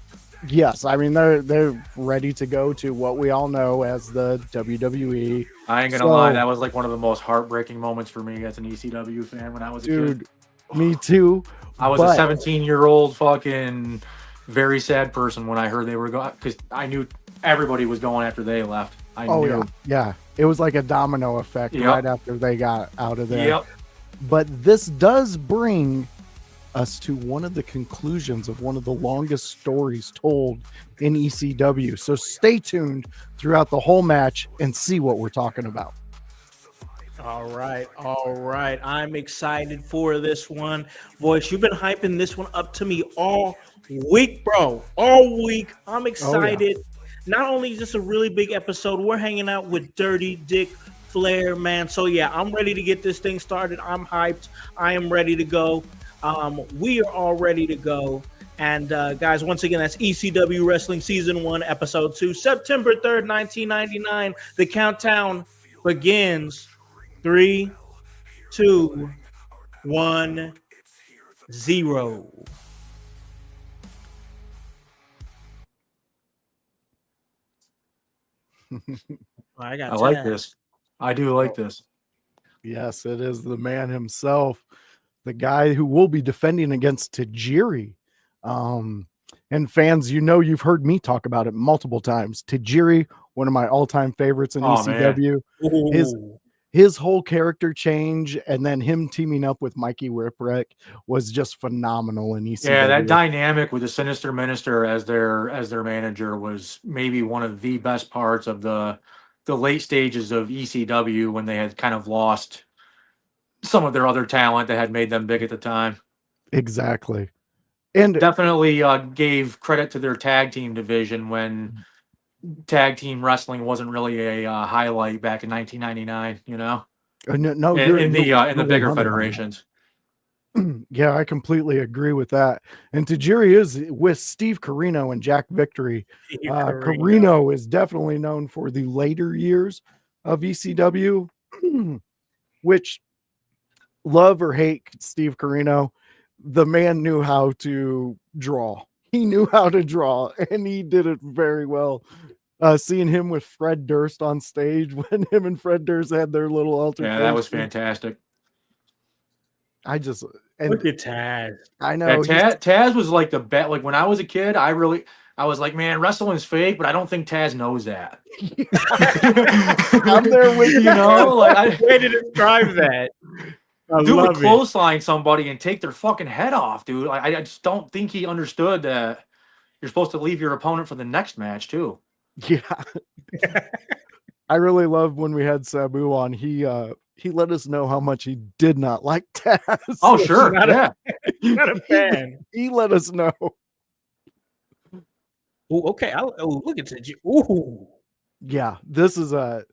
yes, I mean they're ready to go to what we all know as the WWE. I ain't gonna lie, that was like one of the most heartbreaking moments for me as an ECW fan when I was a kid. Me too. I was a 17-year-old fucking very sad person when I heard they were going, because I knew everybody was going after they left. I knew. Yeah. It was like a domino effect right after they got out of there. But this does bring us to one of the conclusions of one of the longest stories told in ECW. So stay tuned throughout the whole match and see what we're talking about. All right. I'm excited for this one. Voice, you've been hyping this one up to me all week, bro. All week. I'm excited. Not only is this a really big episode, we're hanging out with Dirty Dick Flair, man. So yeah, I'm ready to get this thing started. I'm hyped. I am ready to go. We are all ready to go. And guys, once again, that's ECW Wrestling Season 1, Episode 2, September 3rd, 1999. The countdown begins. 3, 2, 1, 0. I like this. I do like this. Yes, it is the man himself, the guy who will be defending against Tajiri. And fans, you know, you've heard me talk about it multiple times. Tajiri, one of my all-time favorites in ECW. His whole character change and then him teaming up with Mikey Whipwreck was just phenomenal in ECW. Yeah, that dynamic with the Sinister Minister as their manager was maybe one of the best parts of the late stages of ECW, when they had kind of lost some of their other talent that had made them big at the time. Exactly. And definitely gave credit to their tag team division when tag team wrestling wasn't really a highlight back in 1999, you know? In the bigger federations. Yeah, I completely agree with that. And Tajiri is with Steve Corino and Jack Victory. Corino is definitely known for the later years of ECW, which, love or hate Steve Corino, the man knew how to draw. He knew how to draw, and he did it very well. Seeing him with Fred Durst on stage when him and Fred Durst had their little altercation. Yeah, that was fantastic. Look at Taz. I know. Taz was like the best. Like when I was a kid, I was like, man, wrestling's fake, but I don't think Taz knows that. I'm there with you. Know, like way to describe that. Dude would clothesline somebody and take their fucking head off, dude. I just don't think he understood that You're supposed to leave your opponent for the next match too. Yeah. I really love when we had Sabu on. He let us know how much he did not like Taz. Oh, sure. Not Yeah. Not a fan. He let us know. Ooh, okay. Look at it. Ooh. Yeah, this is a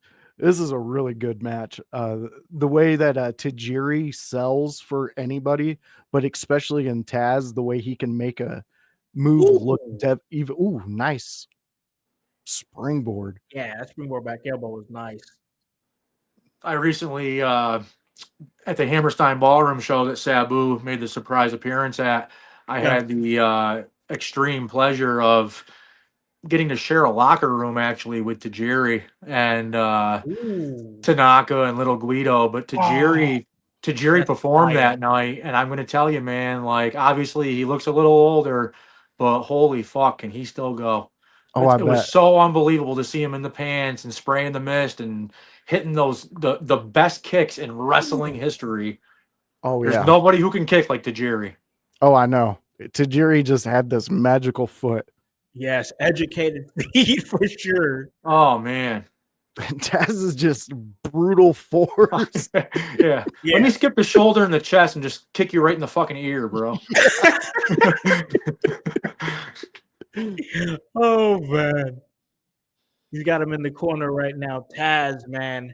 really good match. The way that Tajiri sells for anybody, but especially in Taz, the way he can make a move look even. Ooh, nice springboard. Yeah, that springboard back elbow was nice. I recently, at the Hammerstein Ballroom show that Sabu made the surprise appearance at, I had the extreme pleasure of getting to share a locker room actually with Tajiri and Tanaka and Little Guido. But Tajiri that's performed fire. that night, and I'm going to tell you, man, like obviously he looks a little older, but holy fuck, can he still go? Oh, I It was bet. so unbelievable to see him in the pants and spraying the mist and hitting those the best kicks in wrestling history. Oh There's yeah. nobody who can kick like Tajiri. Oh, I know. Tajiri just had this magical foot. Yes, educated feet for sure. Oh man. Taz is just brutal force. Yeah. Let me skip the shoulder and the chest and just kick you right in the fucking ear, bro. Oh man, he's got him in the corner right now. Taz, man.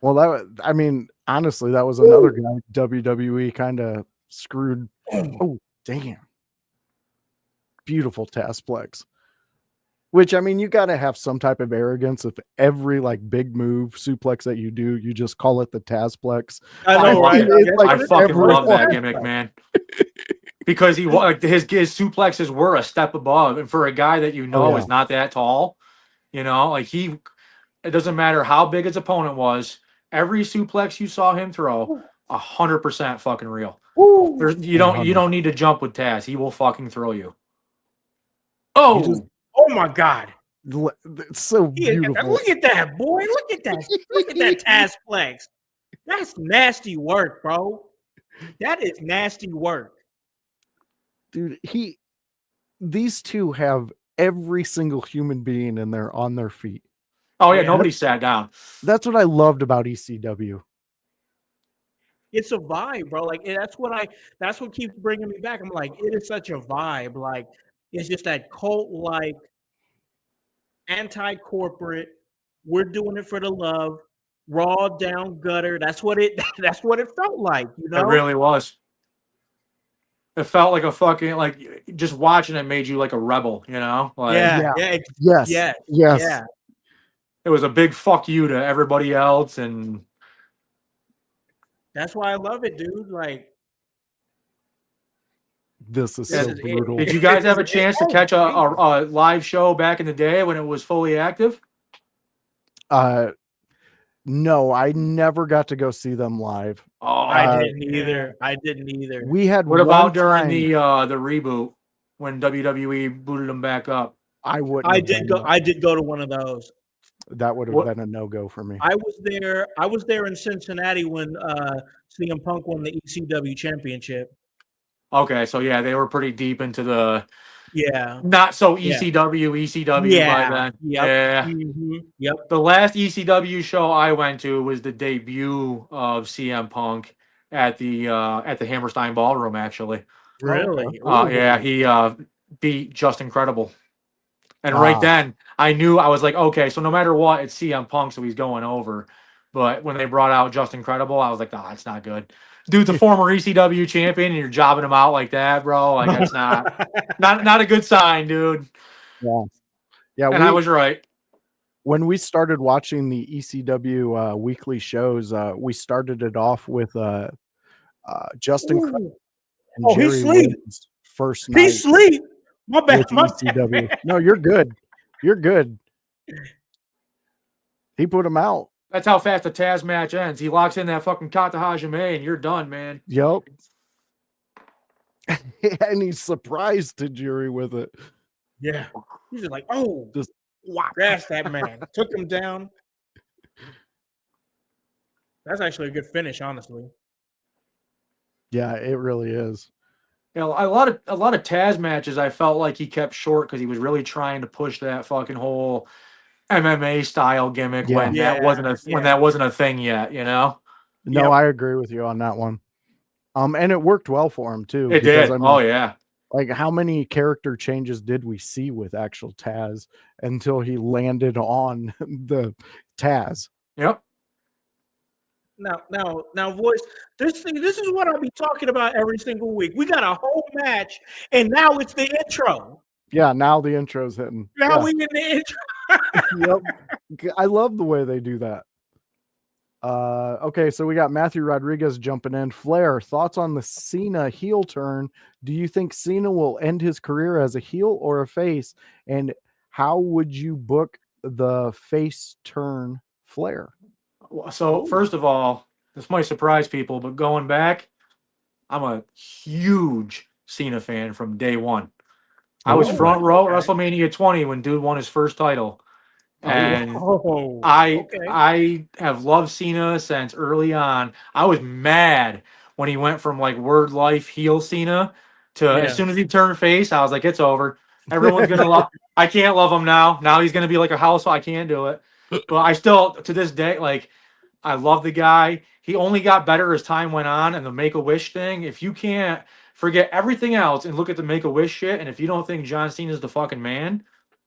Well, I mean, honestly, that was another guy WWE kind of screwed. Oh, damn. Beautiful Tazplex. Which, I mean, you got to have some type of arrogance if every like big move suplex that you do, you just call it the Tazplex. I know, right? I fucking love that gimmick, man. Because he like his suplexes were a step above, and for a guy that is not that tall, like it doesn't matter how big his opponent was. Every suplex you saw him throw, 100% fucking real. You don't need to jump with Taz. He will fucking throw you. Oh my god. It's so beautiful. Look at that, boy. Look at that. Look at that Tazplex. That's nasty work, bro. That is nasty work. Dude, these two have every single human being on their feet. Oh yeah, nobody sat down. That's what I loved about ECW. It's a vibe, bro. Like that's what keeps bringing me back. I'm like, it is such a vibe. Like it's just that cult-like, anti-corporate. We're doing it for the love. Raw down gutter. That's what it felt like. It really was. It felt like a fucking just watching it made you like a rebel, Like, yes. It was a big fuck you to everybody else, and that's why I love it, dude. Like, this is so brutal. Did you guys have a chance to catch a live show back in the day when it was fully active? No, I never got to go see them live. Oh, I didn't either. We had. What about during the reboot when WWE booted them back up? I wouldn't. I did go to one of those. That would have been a no-go for me. I was there in Cincinnati when CM Punk won the ECW championship. Okay, so yeah, they were pretty deep into the not so ECW by then. Yeah. Mm-hmm. Yep. The last ECW show I went to was the debut of CM Punk at the Hammerstein Ballroom, actually. Really? Yeah, he beat Just Incredible. And right then, I knew, I was like, okay, so no matter what, it's CM Punk, so he's going over. But when they brought out Just Incredible, I was like, it's not good. Dude's a former ECW champion, and you're jobbing him out like that, bro. Like, that's not a good sign, dude. Yeah. And I was right. When we started watching the ECW weekly shows, we started it off with Just Incredible and Jerry Lynn's first night. He sleep. My bad. ECW. No, you're good. You're good. He put him out. That's how fast the Taz match ends. He locks in that fucking Kata Hajime, and you're done, man. Yep. And he surprised Tajiri with it. Yeah. He's just like, just grass that man. Took him down. That's actually a good finish, honestly. Yeah, it really is. You know, a lot of Taz matches, I felt like he kept short because he was really trying to push that fucking whole MMA style gimmick Yeah. when that wasn't when that wasn't a thing yet. You know, No, Yep. I agree with you on that one. And it worked well for him too, it because did. I mean, Oh yeah. like how many character changes did we see with actual Taz until he landed on the Taz? Yep. Now, voice. This is what I'll be talking about every single week. We got a whole match, and now it's the intro. Yeah, now the intro's hitting. Now Yeah. we in the intro. Yep. I love the way they do that. Okay, so we got Matthew Rodriguez jumping in. Flair, thoughts on the Cena heel turn? Do you think Cena will end his career as a heel or a face? And how would you book the face turn Flair? So first of all, this might surprise people, but going back, I'm a huge Cena fan from day one. I was Oh, front row okay. WrestleMania 20 when dude won his first title, and Oh, I okay. I have loved Cena since early on. I was mad when he went from like word life heel Cena to as Yeah. soon as he turned face, I was like, it's over. Everyone's gonna love. I can't love him now. Now he's gonna be like a house. I can't do it. But I still, to this day, like I love the guy. He only got better as time went on, and the Make a Wish thing. If you can't forget everything else and look at the Make a Wish shit, and if you don't think John Cena's the fucking man,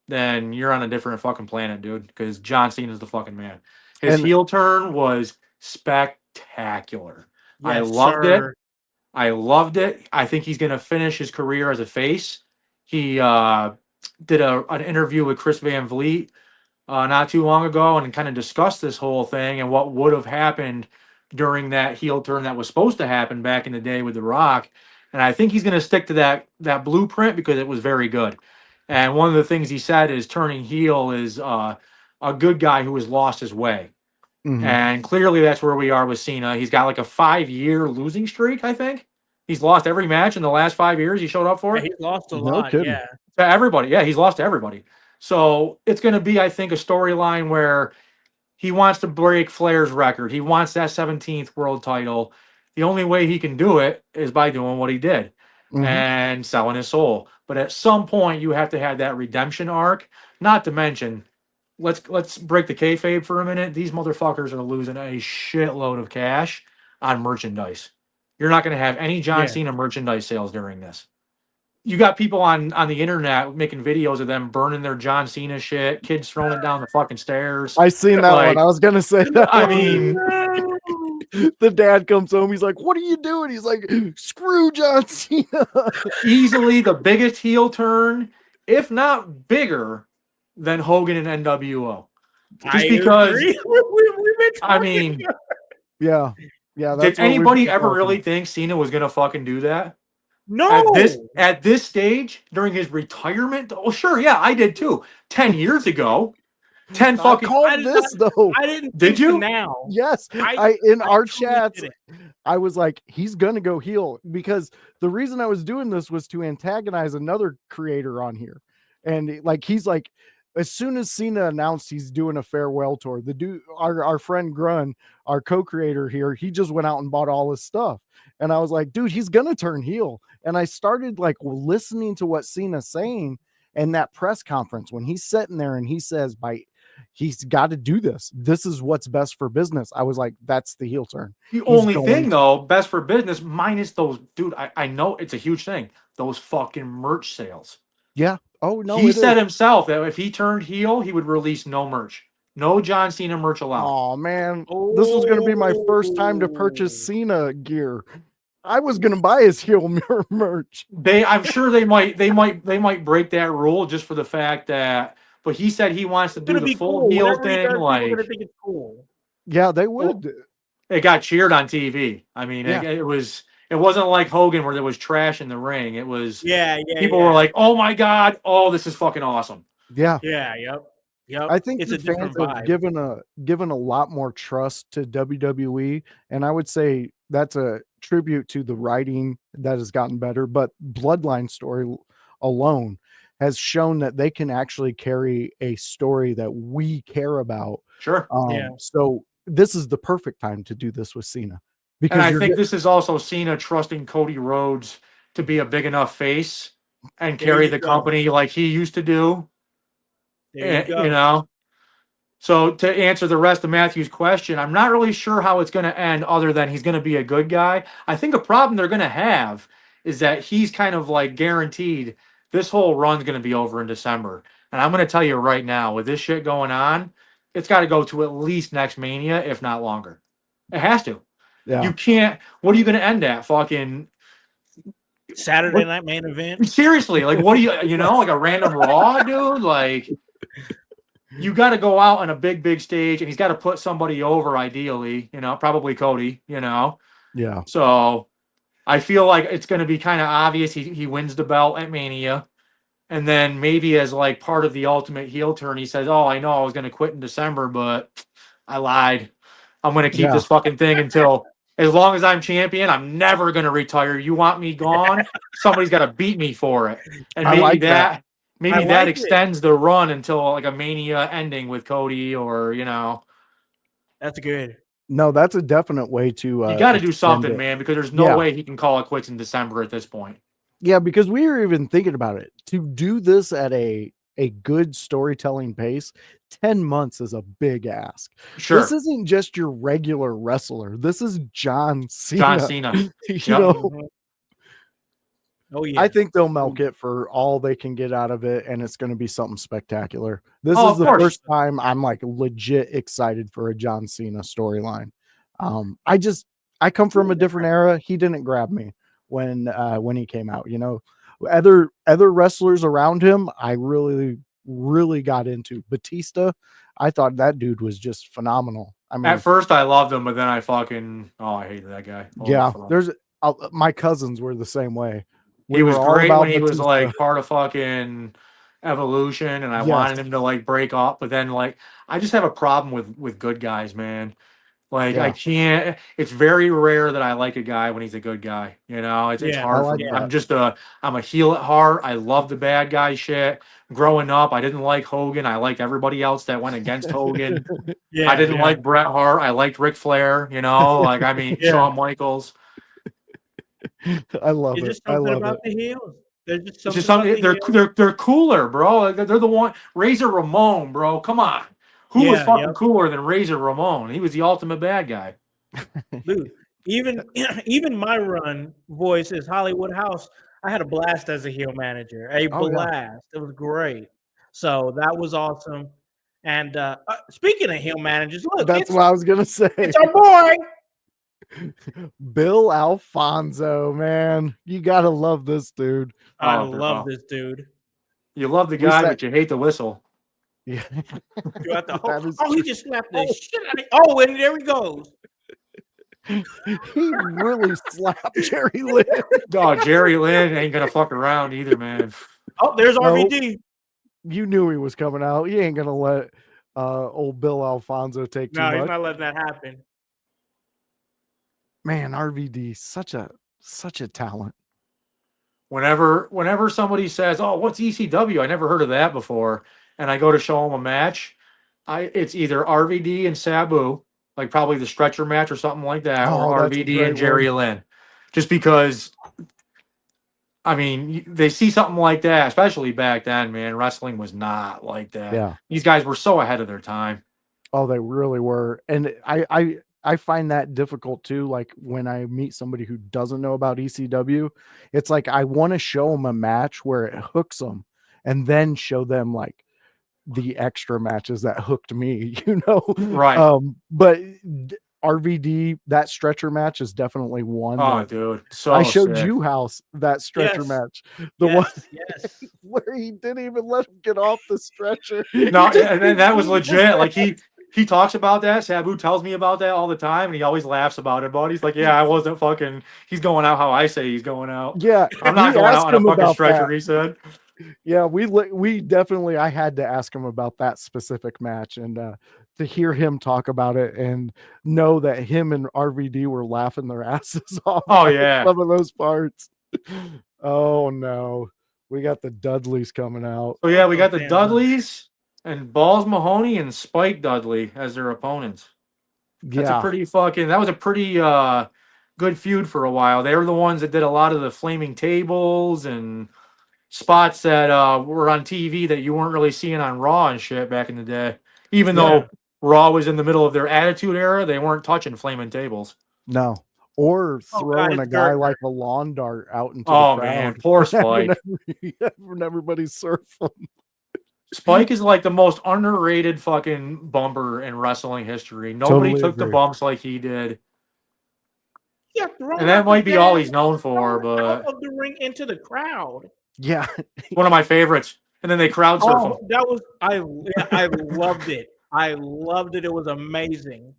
then you're on a different fucking planet, dude. Because John Cena's the fucking man. His And heel turn was spectacular. I Yes, loved it. sir. I loved it. I think he's gonna finish his career as a face. He did an interview with Chris Van Vliet not too long ago and kind of discussed this whole thing and what would have happened during that heel turn that was supposed to happen back in the day with The Rock. And I think he's going to stick to that blueprint because it was very good. And one of the things he said is turning heel is a good guy who has lost his way. mhm. And clearly that's where we are with Cena. He's got like a 5-year losing streak, I think. He's lost every match in the last 5 years he showed up for. Yeah, he lost a No lot. kidding. Yeah. To everybody. Yeah, he's lost to everybody. So it's going to be, I think, a storyline where he wants to break Flair's record. He wants that 17th world title. The only way he can do it is by doing what he did Mhm. and selling his soul. But at some point, you have to have that redemption arc. Not to mention, let's break the kayfabe for a minute. These motherfuckers are losing a shitload of cash on merchandise. You're not going to have any John Yeah. Cena merchandise sales during this. You got people on the internet making videos of them burning their John Cena shit, kids throwing it down the fucking stairs. I seen that one. I was gonna say that. I one. mean, The dad comes home. He's like, "What are you doing?" He's like, "Screw John Cena." easily the biggest heel turn, if not bigger, than Hogan and NWO. Just I because, agree. We've been I talking. mean, Yeah, did that's what we've anybody been ever talking. really think Cena was gonna fucking do that? No. At this stage during his retirement? Oh, sure, yeah, I did too. 10 years ago. 10 I fucking called I did this though. I didn't Did think you? now. Yes, I in our truly chats, didn't. I was like, he's gonna go heel, because the reason I was doing this was to antagonize another creator on here, and like he's like, as soon as Cena announced he's doing a farewell tour, the dude, our friend Grun, our co-creator here, he just went out and bought all his stuff, and I was like, dude, he's gonna turn heel, and I started like listening to what Cena's saying. And that press conference when he's sitting there and he says, he's got to do this. This is what's best for business. I was like, that's the heel turn. The He's only going thing to- though, best for business, minus those, dude, I know it's a huge thing. Those fucking merch sales. Yeah. Oh no. He it said is. himself that if he turned heel, he would release no merch. No John Cena merch allowed. Oh man, this was going to be my first time to purchase Cena gear. I was going to buy his heel merch. I'm sure they might break that rule just for the fact that, but he said he wants to It's do gonna the be full cool. heel Whatever he thing. does, people are Like gonna think it's cool. Yeah, they would. it got cheered on TV. I mean, Yeah. it wasn't like Hogan where there was trash in the ring. It was Yeah. people were like, "Oh my god, oh this is fucking awesome." Yeah. Yeah. Yep. I think it's the a different fans have vibe. given a lot more trust to WWE, and I would say that's a tribute to the writing that has gotten better. But Bloodline story alone has shown that they can actually carry a story that we care about. Sure. Yeah. So this is the perfect time to do this with Cena, And because I think this is also Cena trusting Cody Rhodes to be a big enough face and There carry you the go. company like he used to do. There you go. You know. So to answer the rest of Matthew's question, I'm not really sure how it's going to end other than he's going to be a good guy. I think a problem they're going to have is that he's kind of like guaranteed this whole run's going to be over in December. And I'm going to tell you right now, with this shit going on, it's got to go to at least next Mania, if not longer. It has to. Yeah. You can't. What are you going to end at? Fucking Saturday night main event. seriously, like what do you know, like a random Raw, dude? Like you got to go out on a big stage, and he's got to put somebody over, ideally, probably Cody, Yeah. So I feel like it's going to be kind of obvious he wins the belt at Mania, and then maybe as like part of the ultimate heel turn, he says, "Oh, I know I was going to quit in December, but I lied. I'm going to keep this fucking thing until as long as I'm champion. I'm never going to retire. You want me gone? Somebody's got to beat me for it." And I maybe like that. maybe I that like it. extends the run until like a Mania ending with Cody, or That's good. No, that's a definite way to you got to do extend something, it. man, because there's no Yeah. way he can call it quits in December at this point. Yeah, because we were even thinking about it. To do this at a good storytelling pace, 10 months is a big ask. Sure. This isn't just your regular wrestler. This is John Cena. John Cena. You Yep. know, Mhm. Oh yeah. I think they'll milk it for all they can get out of it, and it's going to be something spectacular. This Oh, is of the course. first time I'm like legit excited for a John Cena storyline. I come from a different era. He didn't grab me when he came out. Other wrestlers around him, I really got into. Batista, I thought that dude was just phenomenal. I mean, At first I loved him, but then I hated that guy. Holy yeah, fuck. my cousins were the same way. He was were all great about when he was Batista. like part of fucking Evolution, and I Yes. wanted him to like break off, but then like I just have a problem with good guys, man. Like I Yeah. can't. It's very rare that I like a guy when he's a good guy. It's Yeah, hard I for like me. that. I'm a heel at heart. I love the bad guy shit. Growing up, I didn't like Hogan. I liked everybody else that went against Hogan. yeah. I didn't like Bret Hart. I liked Ric Flair. Yeah. Shawn Michaels. I love It's it. just I something love about it. the heels. There's just It's something just about something. the heels. They're cooler, bro. Like, they're the one. Razor Ramon, bro. Come on. Who was Yeah, fucking yep. cooler than Razor Ramon? He was the ultimate bad guy. Dude, even my run voice is Hollywood House. I had a blast as a heel manager. A Oh, yeah. blast. It was great. So that was awesome. And speaking of heel managers, look, That's what I was gonna say. it's our boy. Bill Alfonso, man. You gotta love this dude. I Oh, love bro. this dude. You love the We guy, said- but you hate the whistle. Yeah. You have to, That is he true. just slapped the shit out of. Oh, and there he goes. He really slapped Jerry Lynn. Oh, Jerry Lynn ain't gonna fuck around either, man. Oh, there's No. RVD. You knew he was coming out. He ain't gonna let old Bill Alfonso take too No, he's much. not letting that happen. Man, RVD, such a talent. Whenever somebody says, "Oh, what's ECW?" I never heard of that before, and I go to show them a match, it's either RVD and Sabu, like probably the stretcher match or something like that, Oh, or that's a RVD great and Jerry Lynn, just because. I mean, they see something like that, especially back then, man. Wrestling was not like that. Yeah. These guys were so ahead of their time. Oh, they really were. And I find that difficult too. Like when I meet somebody who doesn't know about ECW, it's like I want to show them a match where it hooks them and then show them like the extra matches that hooked me, Right. But RVD, that stretcher match is definitely one. Oh, that dude. So I showed sick. you House that stretcher Yes. match. The one Yes. where he didn't even let him get off the stretcher. No, He just and then that was continued his legit. Like match. he talks about that. Sabu tells me about that all the time, and he always laughs about it. But he's like, "Yeah, I wasn't fucking. He's going out how I say he's going out. Yeah, I'm not we going out asked on a him fucking about stretcher." that. He said. Yeah, we definitely. I had to ask him about that specific match, and to hear him talk about it and know that him and RVD were laughing their asses off. Oh, at yeah. some of those parts. Oh no, we got the Dudleys coming out. So yeah, we got the Damn. Dudleys and Balls Mahoney and Spike Dudley as their opponents. That was a pretty good feud for a while. They were the ones that did a lot of the flaming tables and spots that were on TV that you weren't really seeing on Raw and shit back in the day. Even Yeah. though Raw was in the middle of their Attitude Era, they weren't touching flaming tables. No. Or Oh, throwing God, a it's guy dirt. like a lawn dart out into Oh, the man, crowd. poor Having Spike. having everybody surf him. Spike is like the most underrated fucking bumper in wrestling history. Nobody Totally took the agree. bumps like he did. Yeah, throw And that out might the be all damn- he's known for, throw it out but of the ring into the crowd. Yeah. it's one of my favorites. And then they crowd surf him. Oh, that was I loved it. I loved it. It was amazing.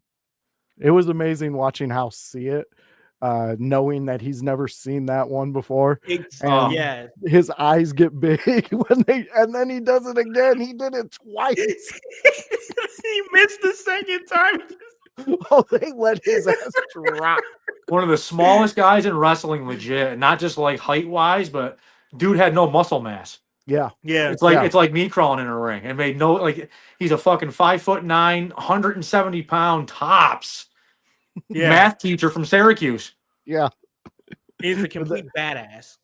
It was amazing watching Howse see it, knowing that he's never seen that one before. And Yes. his eyes get big and then he does it again. He did it twice. He missed the second time. Oh, they let his ass drop. One of the smallest guys in wrestling, legit. Not just like height wise, but dude had no muscle mass. Yeah. Yeah. It's like me crawling in a ring. And made no like he's a fucking 5'9", 170-pound tops Yeah. math teacher from Syracuse. Yeah. He's a complete badass.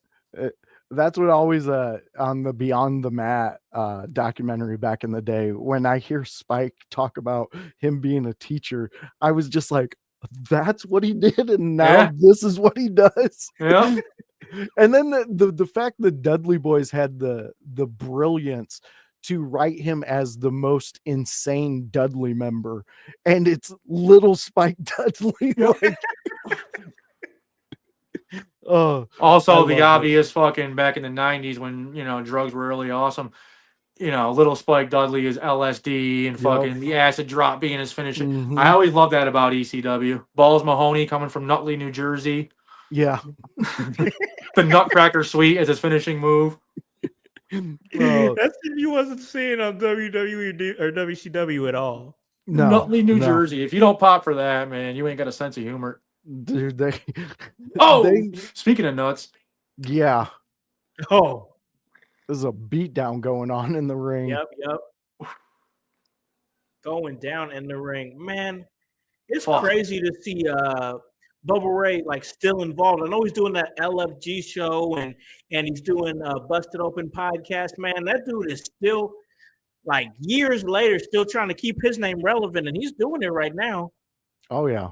That's what always on the Beyond the Mat documentary back in the day, when I hear Spike talk about him being a teacher, I was just like, that's what he did, and now this is what he does. Yeah. And then the fact that Dudley Boys had the brilliance to write him as the most insane Dudley member, and it's little Spike Dudley. Like, Also, I the love obvious fucking back in the 90s when, you know, drugs were really awesome. You know, little Spike Dudley is LSD and fucking the acid drop being his finishing. I always love that about ECW. Balls Mahoney coming from Nutley, New Jersey. Yeah. The Nutcracker Suite as his finishing move. That's if you wasn't seeing on WWE or WCW at all. No, Nutley, New no. Jersey. If you don't pop for that, man, you ain't got a sense of humor. Dude, Speaking of nuts. Yeah. Oh. There's a beatdown going on in the ring. Yep. Going down in the ring. Man, it's Fuck. crazy to see Bubba Ray like still involved. I know he's doing that LFG show and he's doing Busted Open podcast. Man, that dude is still like years later still trying to keep his name relevant, and he's doing it right now. Oh yeah.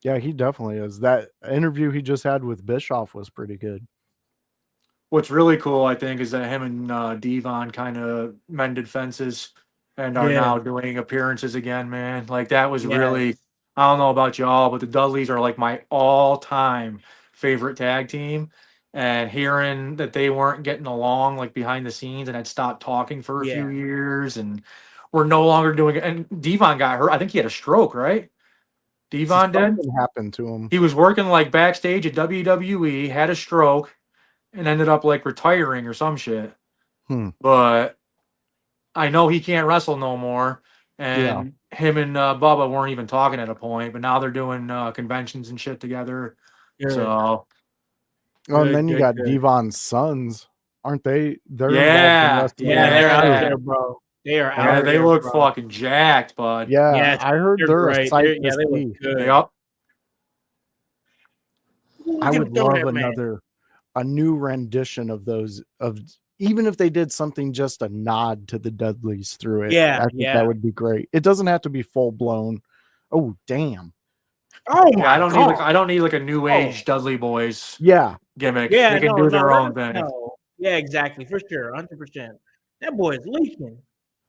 Yeah, he definitely is. That interview he just had with Bischoff was pretty good. What's really cool, I think, is that him and Devon kind of mended fences and are now doing appearances again, man. Like, that was really, I don't know about y'all, but the Dudleys are like my all-time favorite tag team. And hearing that they weren't getting along, like, behind the scenes and had stopped talking for a few years and were no longer doing it. And Devon got hurt. I think he had a stroke, right? Devon did? Something happened to him. He was working, like, backstage at WWE, had a stroke, and ended up like retiring or some shit. But I know he can't wrestle no more. And him and Bubba weren't even talking at a point, but now they're doing conventions and shit together. Good. So, and then you got Devon's sons, aren't they? They're involved in wrestling. They're out there, bro. They are out there. They look fucking jacked, bud. Yeah, I heard they're a sight to they see. look good. Yep. I would love a new rendition of those, of even if they did something just a nod to the Dudleys through it. I think that would be great. It doesn't have to be full blown. Oh damn. Oh my I don't need like a new age Dudley Boys gimmick. They can do their own thing. Yeah, exactly, for sure, 100%. That boy is leaking.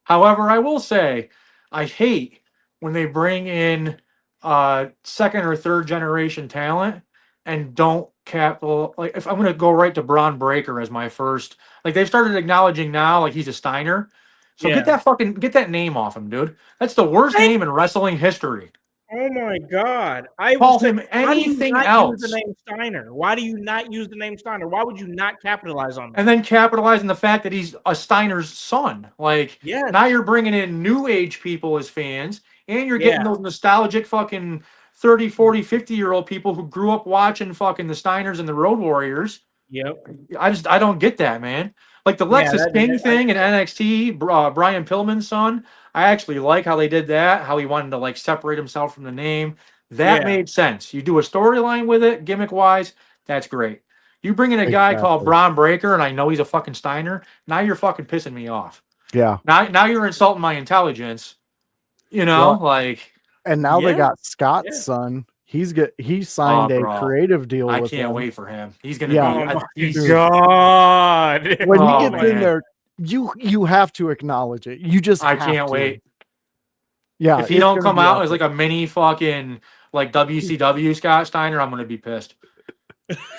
However, I will say I hate when they bring in second or third generation talent and don't like if I'm gonna go right to Braun Breaker as my first, like they've started acknowledging now like he's a Steiner. So get that name off him, dude. That's the worst name in wrestling history. Oh my God! I call him anything else. Use the name Steiner. Why do you not use the name Steiner? Why would you not capitalize on that? And then capitalize on the fact that he's a Steiner's son. Like, now you're bringing in new age people as fans, and you're getting those nostalgic fucking 30, 40, 50-year-old people who grew up watching fucking the Steiners and the Road Warriors. Yep. I don't get that, man. Like the Lexus King thing in NXT, Brian Pillman's son. I actually like how they did that, how he wanted to like separate himself from the name. That Yeah. made sense. You do a storyline with it, gimmick wise, that's great. You bring in a guy called Exactly. Braun Breaker, and I know he's a fucking Steiner. Now you're fucking pissing me off. Yeah. Now you're insulting my intelligence. You know, Well, like, and now they Yeah. got Scott's Yeah. son. He signed a bro, creative deal I with can't him. wait for him. He's gonna Yeah. be. Oh my He's, God. When he Oh, gets in man. there, you have to acknowledge it. You just I have can't to. wait. Yeah, If he it's don't gonna come be out as epic. like a mini fucking like WCW Scott Steiner, I'm gonna be pissed.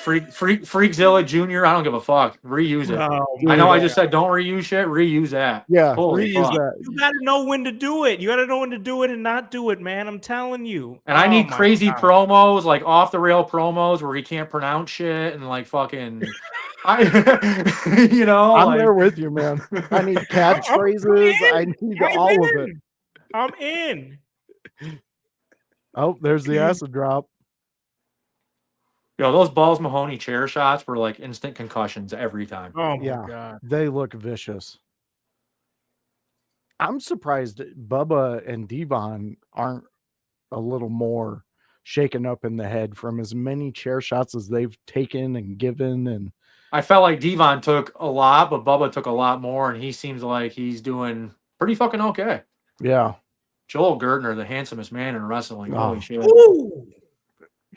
Freakzilla Jr. I don't give a fuck. Reuse it. Oh, I know I my just said don't reuse shit. Reuse that. Yeah, Holy reuse fuck. that. You gotta know when to do it. You gotta know when to do it and not do it, man. I'm telling you. And I Oh need my crazy God. promos, like off the rail promos where he can't pronounce shit and like fucking, you know, I'm like there with you, man. I need I'm catchphrases. I in. need I'm all of it. in. I'm in. Oh, there's the acid drop. yo, those Balls Mahoney chair shots were like instant concussions every time. Oh my Yeah. God. They look vicious. I'm surprised Bubba and Devon aren't a little more shaken up in the head from as many chair shots as they've taken and given. And I felt like Devon took a lot, but Bubba took a lot more, and he seems like he's doing pretty fucking okay. yeah, Joel Gertner, the handsomest man in wrestling. Holy Oh. shit. Ooh.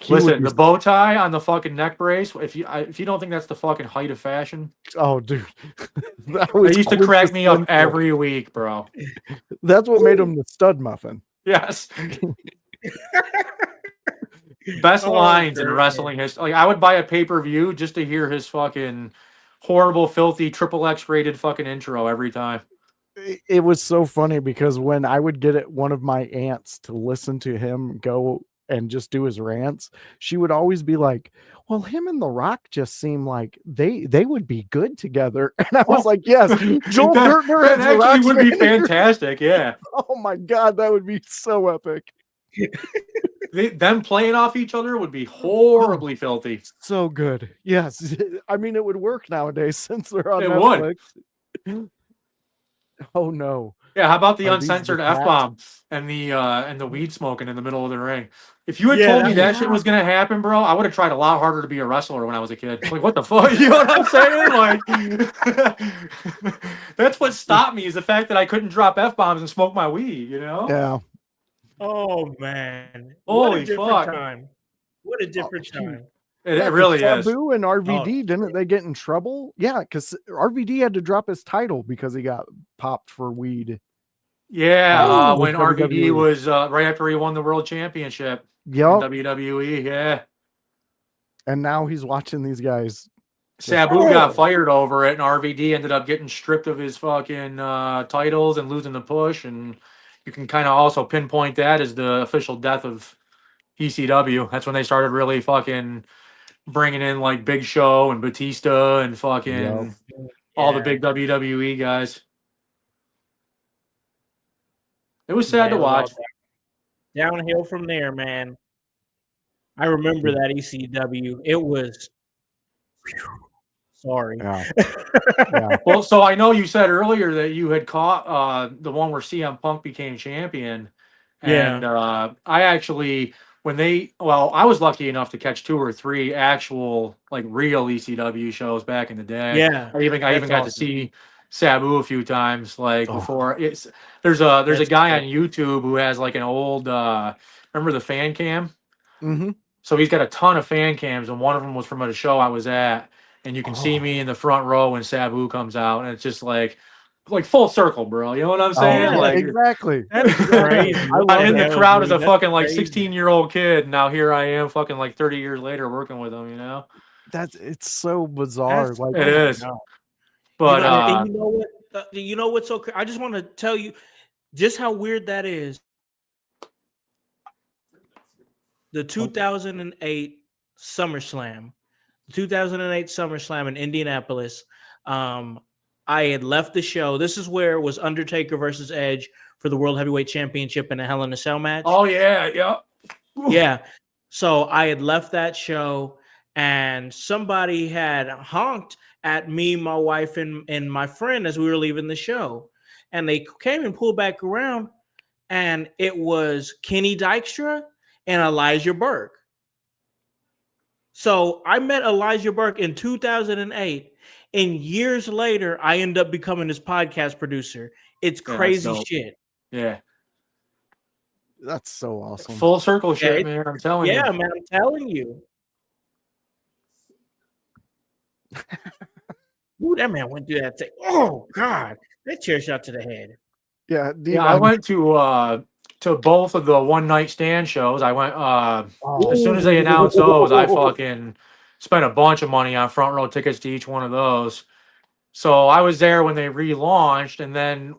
he would Listen, be- the bow tie on the fucking neck brace. If you don't think that's the fucking height of fashion, oh, dude, that it was used to always crack me up essential. every week, bro. That's what made him the stud muffin. Yes. Best Oh, lines in Gertner. wrestling history. Like I would buy a pay-per-view just to hear his fucking horrible, filthy, triple X rated fucking intro every time. It was so funny because when I would get one of my aunts to listen to him go and just do his rants, she would always be like, well, him and The Rock just seem like they would be good together. And I was like, yes, Joel Gertner that as The Rock's actually would be manager. fantastic. Yeah. Oh my God, that would be so epic. Them playing off each other would be horribly filthy. So good. Yes. I mean, it would work nowadays since they're on It would. Netflix. Oh no. Yeah, how about the Are these the uncensored cats? F-bomb and the weed smoking in the middle of the ring? If you had Yeah, told me that- that shit was gonna happen, bro, I would have tried a lot harder to be a wrestler when I was a kid. Like, what the fuck? You know what I'm saying? Like, that's what stopped me is the fact that I couldn't drop F-bombs and smoke my weed, you know? Yeah. Oh man. Holy what a different fuck. time. What a different shoot. time. It Yeah, 'cause really is. Sabu and RVD, Oh, didn't they get in trouble? Yeah, because RVD had to drop his title because he got popped for weed. Yeah, Oh, when with RVD WWE. was right after he won the world championship in Yep. WWE, yeah. And now he's watching these guys. Sabu Oh. got fired over it, and RVD ended up getting stripped of his fucking titles and losing the push. And you can kind of also pinpoint that as the official death of ECW. That's when they started really fucking bringing in like Big Show and Batista and fucking all the Yeah. big WWE guys. It was sad Yeah, to it was all watch. downhill from there, man. I remember that ECW. It was sorry. Yeah. Yeah. Well, so I know you said earlier that you had caught the one where CM Punk became champion. And I actually, I was lucky enough to catch 2 or 3 actual, like real ECW shows back in the day. Yeah, I even got to awesome. see Sabu a few times, like Oh. before. There's a That's guy on cool. YouTube who has like an old, remember the fan cam? Mm-hmm. So he's got a ton of fan cams, and one of them was from a show I was at, and you can see Oh. me in the front row when Sabu comes out, and it's just like full circle, bro. You know what I'm saying? yeah, like exactly. That's crazy. I love I'm in that. the crowd as a That's fucking like crazy. 16-year-old kid. And now here I am, fucking like 30 years later, working with him. You know, It's so bizarre. That's- Like it oh my is. God. But and you know what? You know what's so? I just want to tell you just how weird that is. The 2008 SummerSlam, 2008 SummerSlam in Indianapolis. I had left the show. This is where it was Undertaker versus Edge for the World Heavyweight Championship in a Hell in a Cell match. oh yeah. Yeah. So I had left that show and somebody had honked at me, my wife, and my friend as we were leaving the show. And they came and pulled back around, and it was Kenny Dykstra and Elijah Burke. So I met Elijah Burke in 2008, and years later, I end up becoming his podcast producer. It's Yeah, that's crazy dope. shit. Yeah. That's so awesome. Full circle Yeah, shit, man. I'm telling you. yeah, man, I'm telling you. Ooh, that man went through that thing. Oh God, that chair shot to the head. Yeah, dude, Yeah, I went to both of the one night stand shows. I went as soon as they announced those, I fucking spent a bunch of money on front row tickets to each one of those. So I was there when they relaunched, and then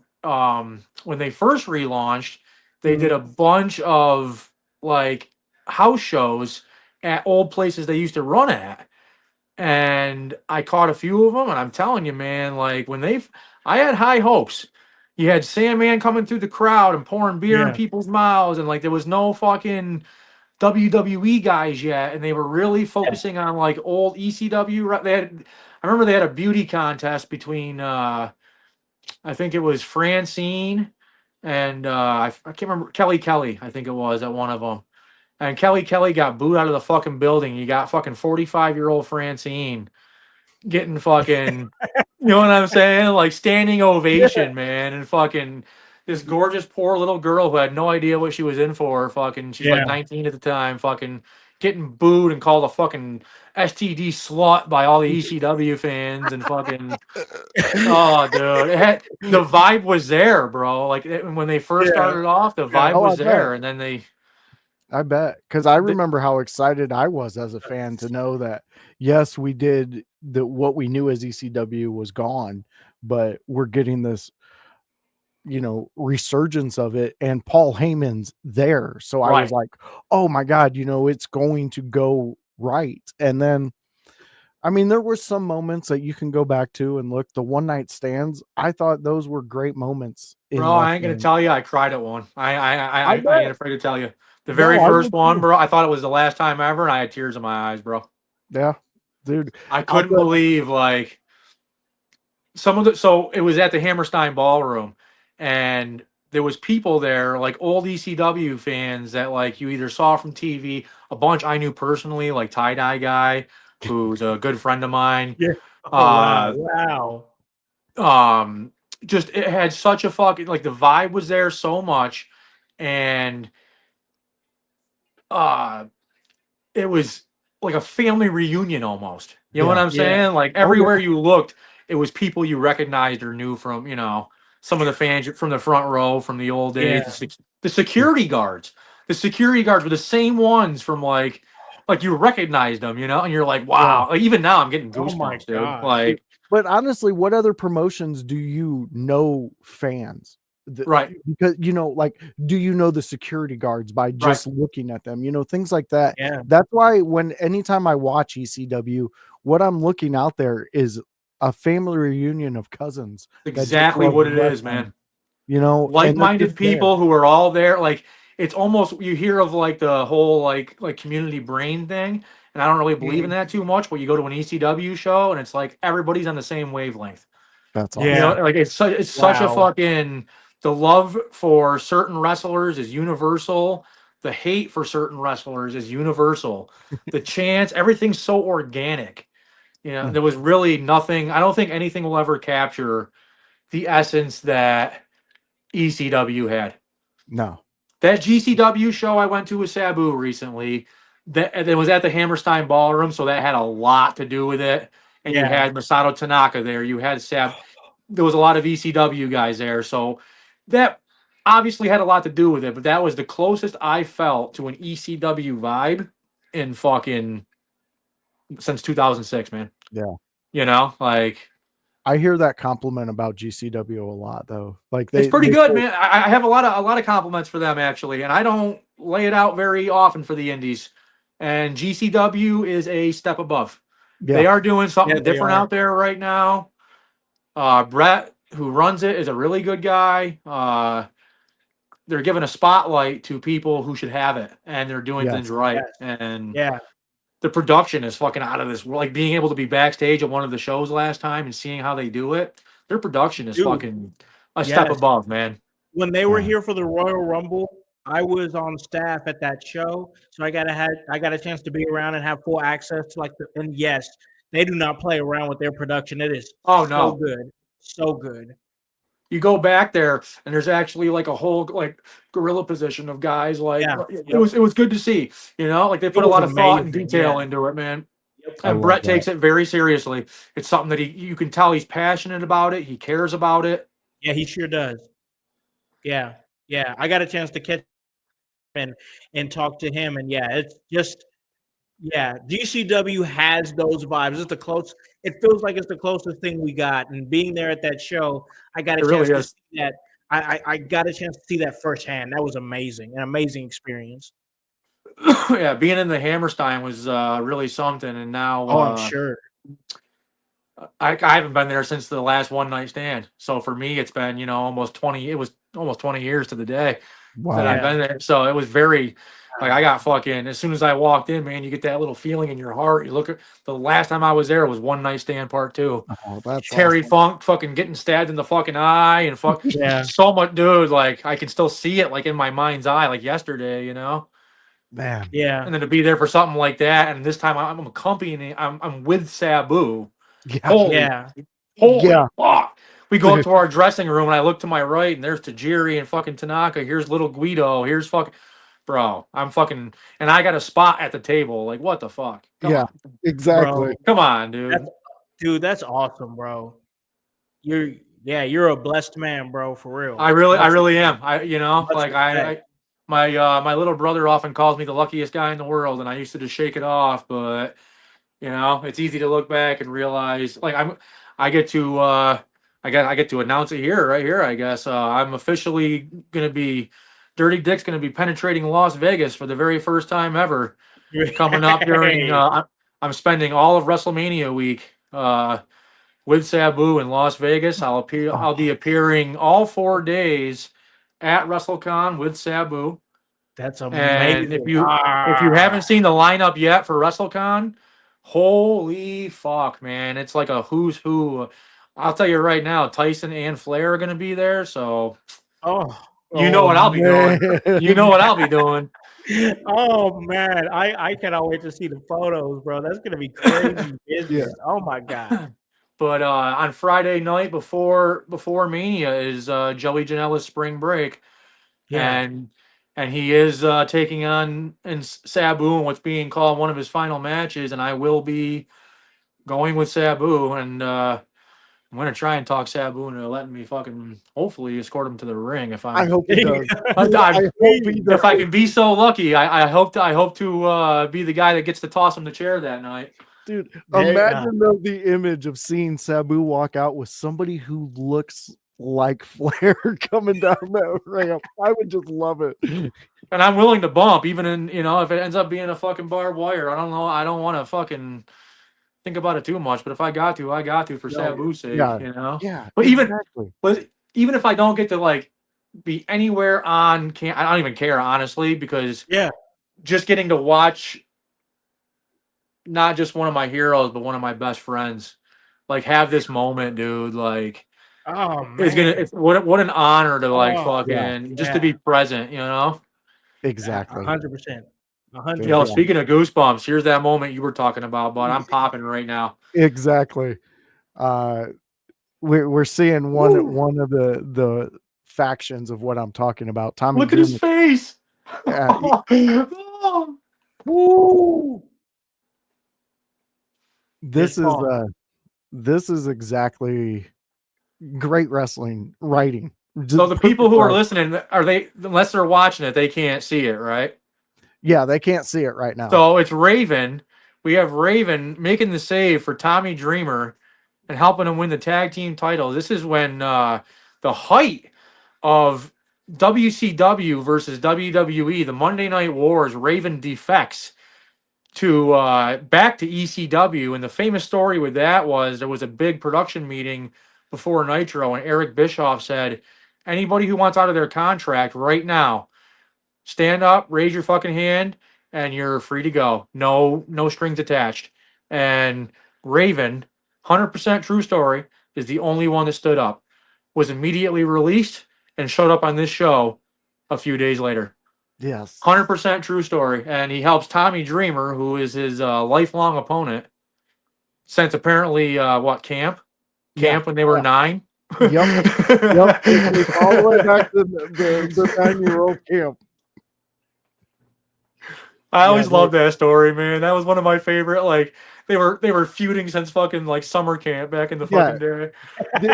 when they first relaunched, they did a bunch of like house shows at old places they used to run at. And I caught a few of them, and I'm telling you, man, like I had high hopes. You had Sandman coming through the crowd and pouring beer in Yeah. people's mouths, and like there was no fucking WWE guys yet, and they were really focusing on like old ECW. I remember they had a beauty contest between I think it was Francine and I can't remember Kelly. I think it was at one of them, and Kelly got booed out of the fucking building. You got fucking 45-year-old Francine getting fucking, you know what I'm saying? Like standing ovation, man, and fucking this gorgeous poor little girl who had no idea what she was in for. Fucking, she's like Yeah. 19 at the time. Fucking getting booed and called a fucking STD slut by all the ECW fans and fucking. Oh, dude, the vibe was there, bro. Like when they first Yeah. started off, the vibe Oh, I was there, bet. and then they. I bet, because I remember how excited I was as a fan to know that yes, we did what we knew as ECW was gone, but we're getting this, resurgence of it, and Paul Heyman's there. So I was Right. like, oh my God, it's going to go right. And then, I mean, there were some moments that you can go back to and look. The one night stands, I thought those were great moments. Bro, I ain't gonna tell you. I cried at one. I ain't bet. afraid to tell you. The No, very I first would one, too. bro. I thought it was the last time ever, and I had tears in my eyes, bro. Yeah, dude. I I'll couldn't bet- believe like some of the. So it was at the Hammerstein Ballroom, and there was people there, like old ECW fans that like you either saw from TV. A bunch I knew personally, like Tie Dye Guy, who's a good friend of mine. Yeah. Oh wow. Just it had such a fucking like the vibe was there so much, and it was like a family reunion almost. You know what Yeah. I'm saying? Like Oh, yeah. everywhere you looked, it was people you recognized or knew from, some of the fans from the front row from the old days. Yeah. The security guards. The security guards were the same ones from like you recognized them, and you're like, wow. Like even now I'm getting Oh my goosebumps, dude. God. Like But honestly, what other promotions do you know fans? Right. Because like, do you know the security guards by just looking at them? Things like that. Yeah. That's why anytime I watch ECW, what I'm looking out there is a family reunion of cousins. that just exactly love what it is, wrestling, man. and they're Like-minded just there. people who are all there. Like it's almost you hear of like the whole like community brain thing, and I don't really believe in that too much. But you go to an ECW show, and it's like everybody's on the same wavelength. That's awesome. Yeah. Like it's such a Wow. fucking the love for certain wrestlers is universal. The hate for certain wrestlers is universal. The chants, everything's so organic. There was really nothing. I don't think anything will ever capture the essence that ECW had. No. That GCW show I went to with Sabu recently, that was at the Hammerstein Ballroom, so that had a lot to do with it. And you Yeah. had Masato Tanaka there. You had there was a lot of ECW guys there, so that obviously had a lot to do with it. But that was the closest I felt to an ECW vibe in fucking since 2006, man. Yeah. Like I hear that compliment about GCW a lot, though. Like it's pretty they good, say- man. I have a lot of compliments for them actually, and I don't lay it out very often for the indies. And GCW is a step above. Yeah. They are doing something Yeah, they different are. out there right now. Brett, who runs it, is a really good guy. They're giving a spotlight to people who should have it, and they're doing Yes. things right. Yes. And Yeah. the production is fucking out of this world. Like being able to be backstage at one of the shows last time and seeing how they do it, their production is Dude, fucking a step yes. above, man. When they were Yeah. here for the Royal Rumble, I was on staff at that show, so I got a chance to be around and have full access to and yes, they do not play around with their production. It is Oh so no. good. So good. You go back there and there's actually like a whole like gorilla position of guys like Yeah. it was good to see, like they It put a was lot of thought and amazing. detail Yeah. into it, man. Yep. I And love Brett that. takes it very seriously. It's something that you can tell he's passionate about it. He cares about it. Yeah, he sure does. Yeah. Yeah. I got a chance to catch him and talk to him. And yeah, it's just GCW has those vibes. It feels like it's the closest thing we got. And being there at that show, I got a It chance really to is. see that. I got a chance to see that firsthand. That was amazing. An amazing experience. Yeah, being in the Hammerstein was really something. And now Oh, I'm sure. I haven't been there since the last one night stand. So for me, it's been, almost 20, it was almost 20 years to the day that I've Yeah. been there. So it was very, like, I got fucking, as soon as I walked in, man, you get that little feeling in your heart. You look at the last time I was there was one night stand part 2. Oh, that's Terry awesome. Funk fucking getting stabbed in the fucking eye and fuck Yeah. so much, dude. Like, I can still see it like in my mind's eye, like yesterday, Man. Yeah. and then to be there for something like that. And this time I'm accompanying, I'm with Sabu. Yeah. Holy Yeah. Holy Yeah. fuck. We go up to our dressing room and I look to my right and there's Tajiri and fucking Tanaka. Here's little Guido. Here's fucking bro. I'm fucking and I got a spot at the table. Like, what the fuck? Come Yeah. on. Exactly. Bro, Come on, dude. that's awesome, bro. You're a blessed man, bro, for real. I really am. Much Like respect. my little brother often calls me the luckiest guy in the world, and I used to just shake it off, but it's easy to look back and realize like I get to I get to announce it here, right here, I guess. I'm officially gonna be Dirty Dick's gonna be penetrating Las Vegas for the very first time ever. Coming up during Hey, I'm spending all of WrestleMania week with Sabu in Las Vegas. I'll be appearing all 4 days at WrestleCon with Sabu. that's And if amazing. you haven't seen the lineup yet for WrestleCon, holy fuck, man. It's like a who's who. I'll tell you right now, Tyson and Flair are gonna be there, so Oh, you know what I'll be doing. man. You know what I'll be doing. oh man, I cannot wait to see the photos, bro. That's gonna be crazy business. Oh my god. But on Friday night before Mania is Joey Janela's spring break. Yeah. And he is taking on Sabu in what's being called one of his final matches, and I will be going with Sabu, and I'm gonna try and talk Sabu into letting me fucking hopefully escort him to the ring if I I'm hope he does. I- I hope he if I does. can be so lucky. I hope to be the guy that gets to toss him the chair that night. Dude, There- imagine though the image of seeing Sabu walk out with somebody who looks like Flair coming down that ramp. I would just love it. And I'm willing to bump, even in if it ends up being a fucking barbed wire. I don't know. I don't want to fucking think about it too much. But if I got to, I got to for Sabu's sake. Yeah. Yeah. But Exactly. But even if I don't get to like be anywhere on I don't even care honestly, because Yeah. just getting to watch not just one of my heroes, but one of my best friends like have this moment, dude. Like Oh man. it's what an honor to like Oh, fucking just yeah. to be present. Exactly. 100%. 100%. Yo, speaking of goosebumps, here's that moment you were talking about, but I'm popping right now. Exactly. We're seeing one of the factions of what I'm talking about. Tommy Look at his Dreamer. face. Yeah, Woo! this Good is call. this is exactly great wrestling writing. So the people who are listening, are they unless they're watching it, they can't see it, right? Yeah, they can't see it right now. So it's Raven. We have Raven making the save for Tommy Dreamer and helping him win the tag team title. This is when the height of WCW versus WWE, the Monday Night Wars, Raven defects to back to ECW. And the famous story with that was there was a big production meeting before Nitro, and Eric Bischoff said, anybody who wants out of their contract right now, stand up, raise your fucking hand, and you're free to go. No strings attached. And Raven, 100% true story, is the only one that stood up. Was immediately released and showed up on this show a few days later. Yes. 100% true story. And he helps Tommy Dreamer, who is his lifelong opponent, since apparently camp when they were 9. Yep. It dates all the way back to the 9-year-old camp. I always loved that story, man. That was one of my favorite. Like they were feuding since fucking like summer camp back in the fucking day.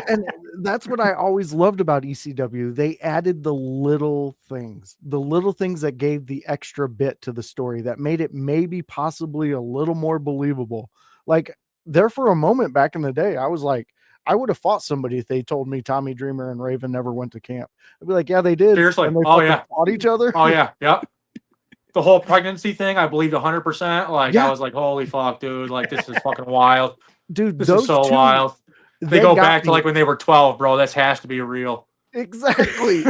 And that's what I always loved about ECW. They added the little things that gave the extra bit to the story that made it maybe possibly a little more believable. Like there for a moment back in the day, I was like, I would have fought somebody if they told me Tommy Dreamer and Raven never went to camp. I'd be like, yeah, they did. Seriously. And they fought each other. Oh yeah. Yep. The whole pregnancy thing, I believed 100%. Like I was like, holy fuck, dude! Like this is fucking wild, dude. This is so wild. They go back to like when they were 12, bro. That has to be real. Exactly.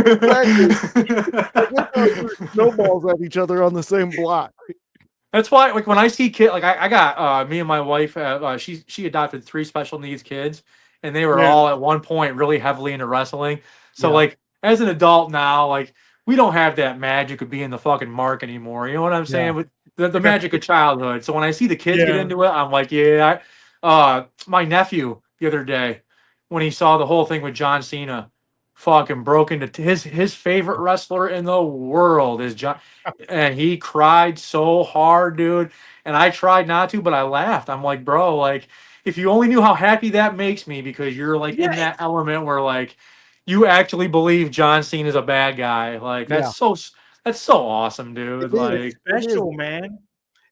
Snowballs at each other on the same block. That's why, like, when I see kids, like, I got me and my wife. She adopted 3 special needs kids, and they were all at one point really heavily into wrestling. So, like, as an adult now, like, we don't have that magic of being the fucking mark anymore. You know what I'm saying? With the magic of childhood. So when I see the kids get into it, I'm like, my nephew the other day, when he saw the whole thing with John Cena, fucking broke into his favorite wrestler in the world is John, and he cried so hard, dude. And I tried not to, but I laughed. I'm like, bro, like, if you only knew how happy that makes me, because you're like in that element where like you actually believe John Cena is a bad guy. Like that's so awesome, dude. Like special, man.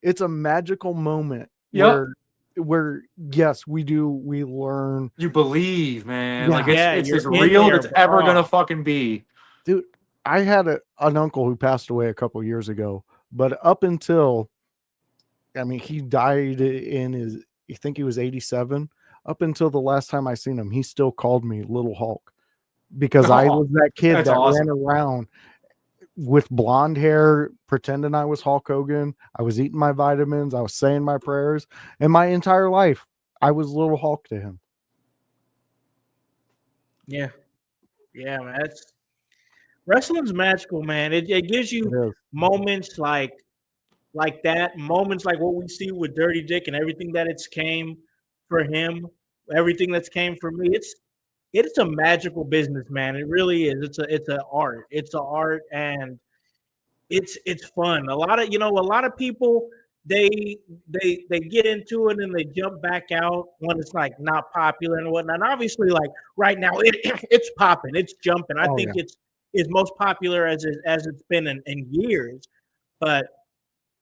It's a magical moment where yes, we learn. You believe, man. Like it's as real as it's ever gonna fucking be. Dude, I had an uncle who passed away a couple years ago, but up until, I mean, he died I think he was 87. Up until the last time I seen him, he still called me Little Hulk, because I was that kid that ran around with blonde hair, pretending I was Hulk Hogan. I was eating my vitamins. I was saying my prayers, and my entire life, I was Little Hulk to him. Yeah, man. Wrestling's magical, man. It gives you moments like that, moments like what we see with Dirty Dick and everything that it's came for him, everything that's came for me. It's a magical business, man. It really is. It's an art. It's an art, and it's fun. A lot of people they get into it and they jump back out when it's like not popular and whatnot. And obviously, like right now, it's popping, it's jumping. I think it's most popular as it's been in years. But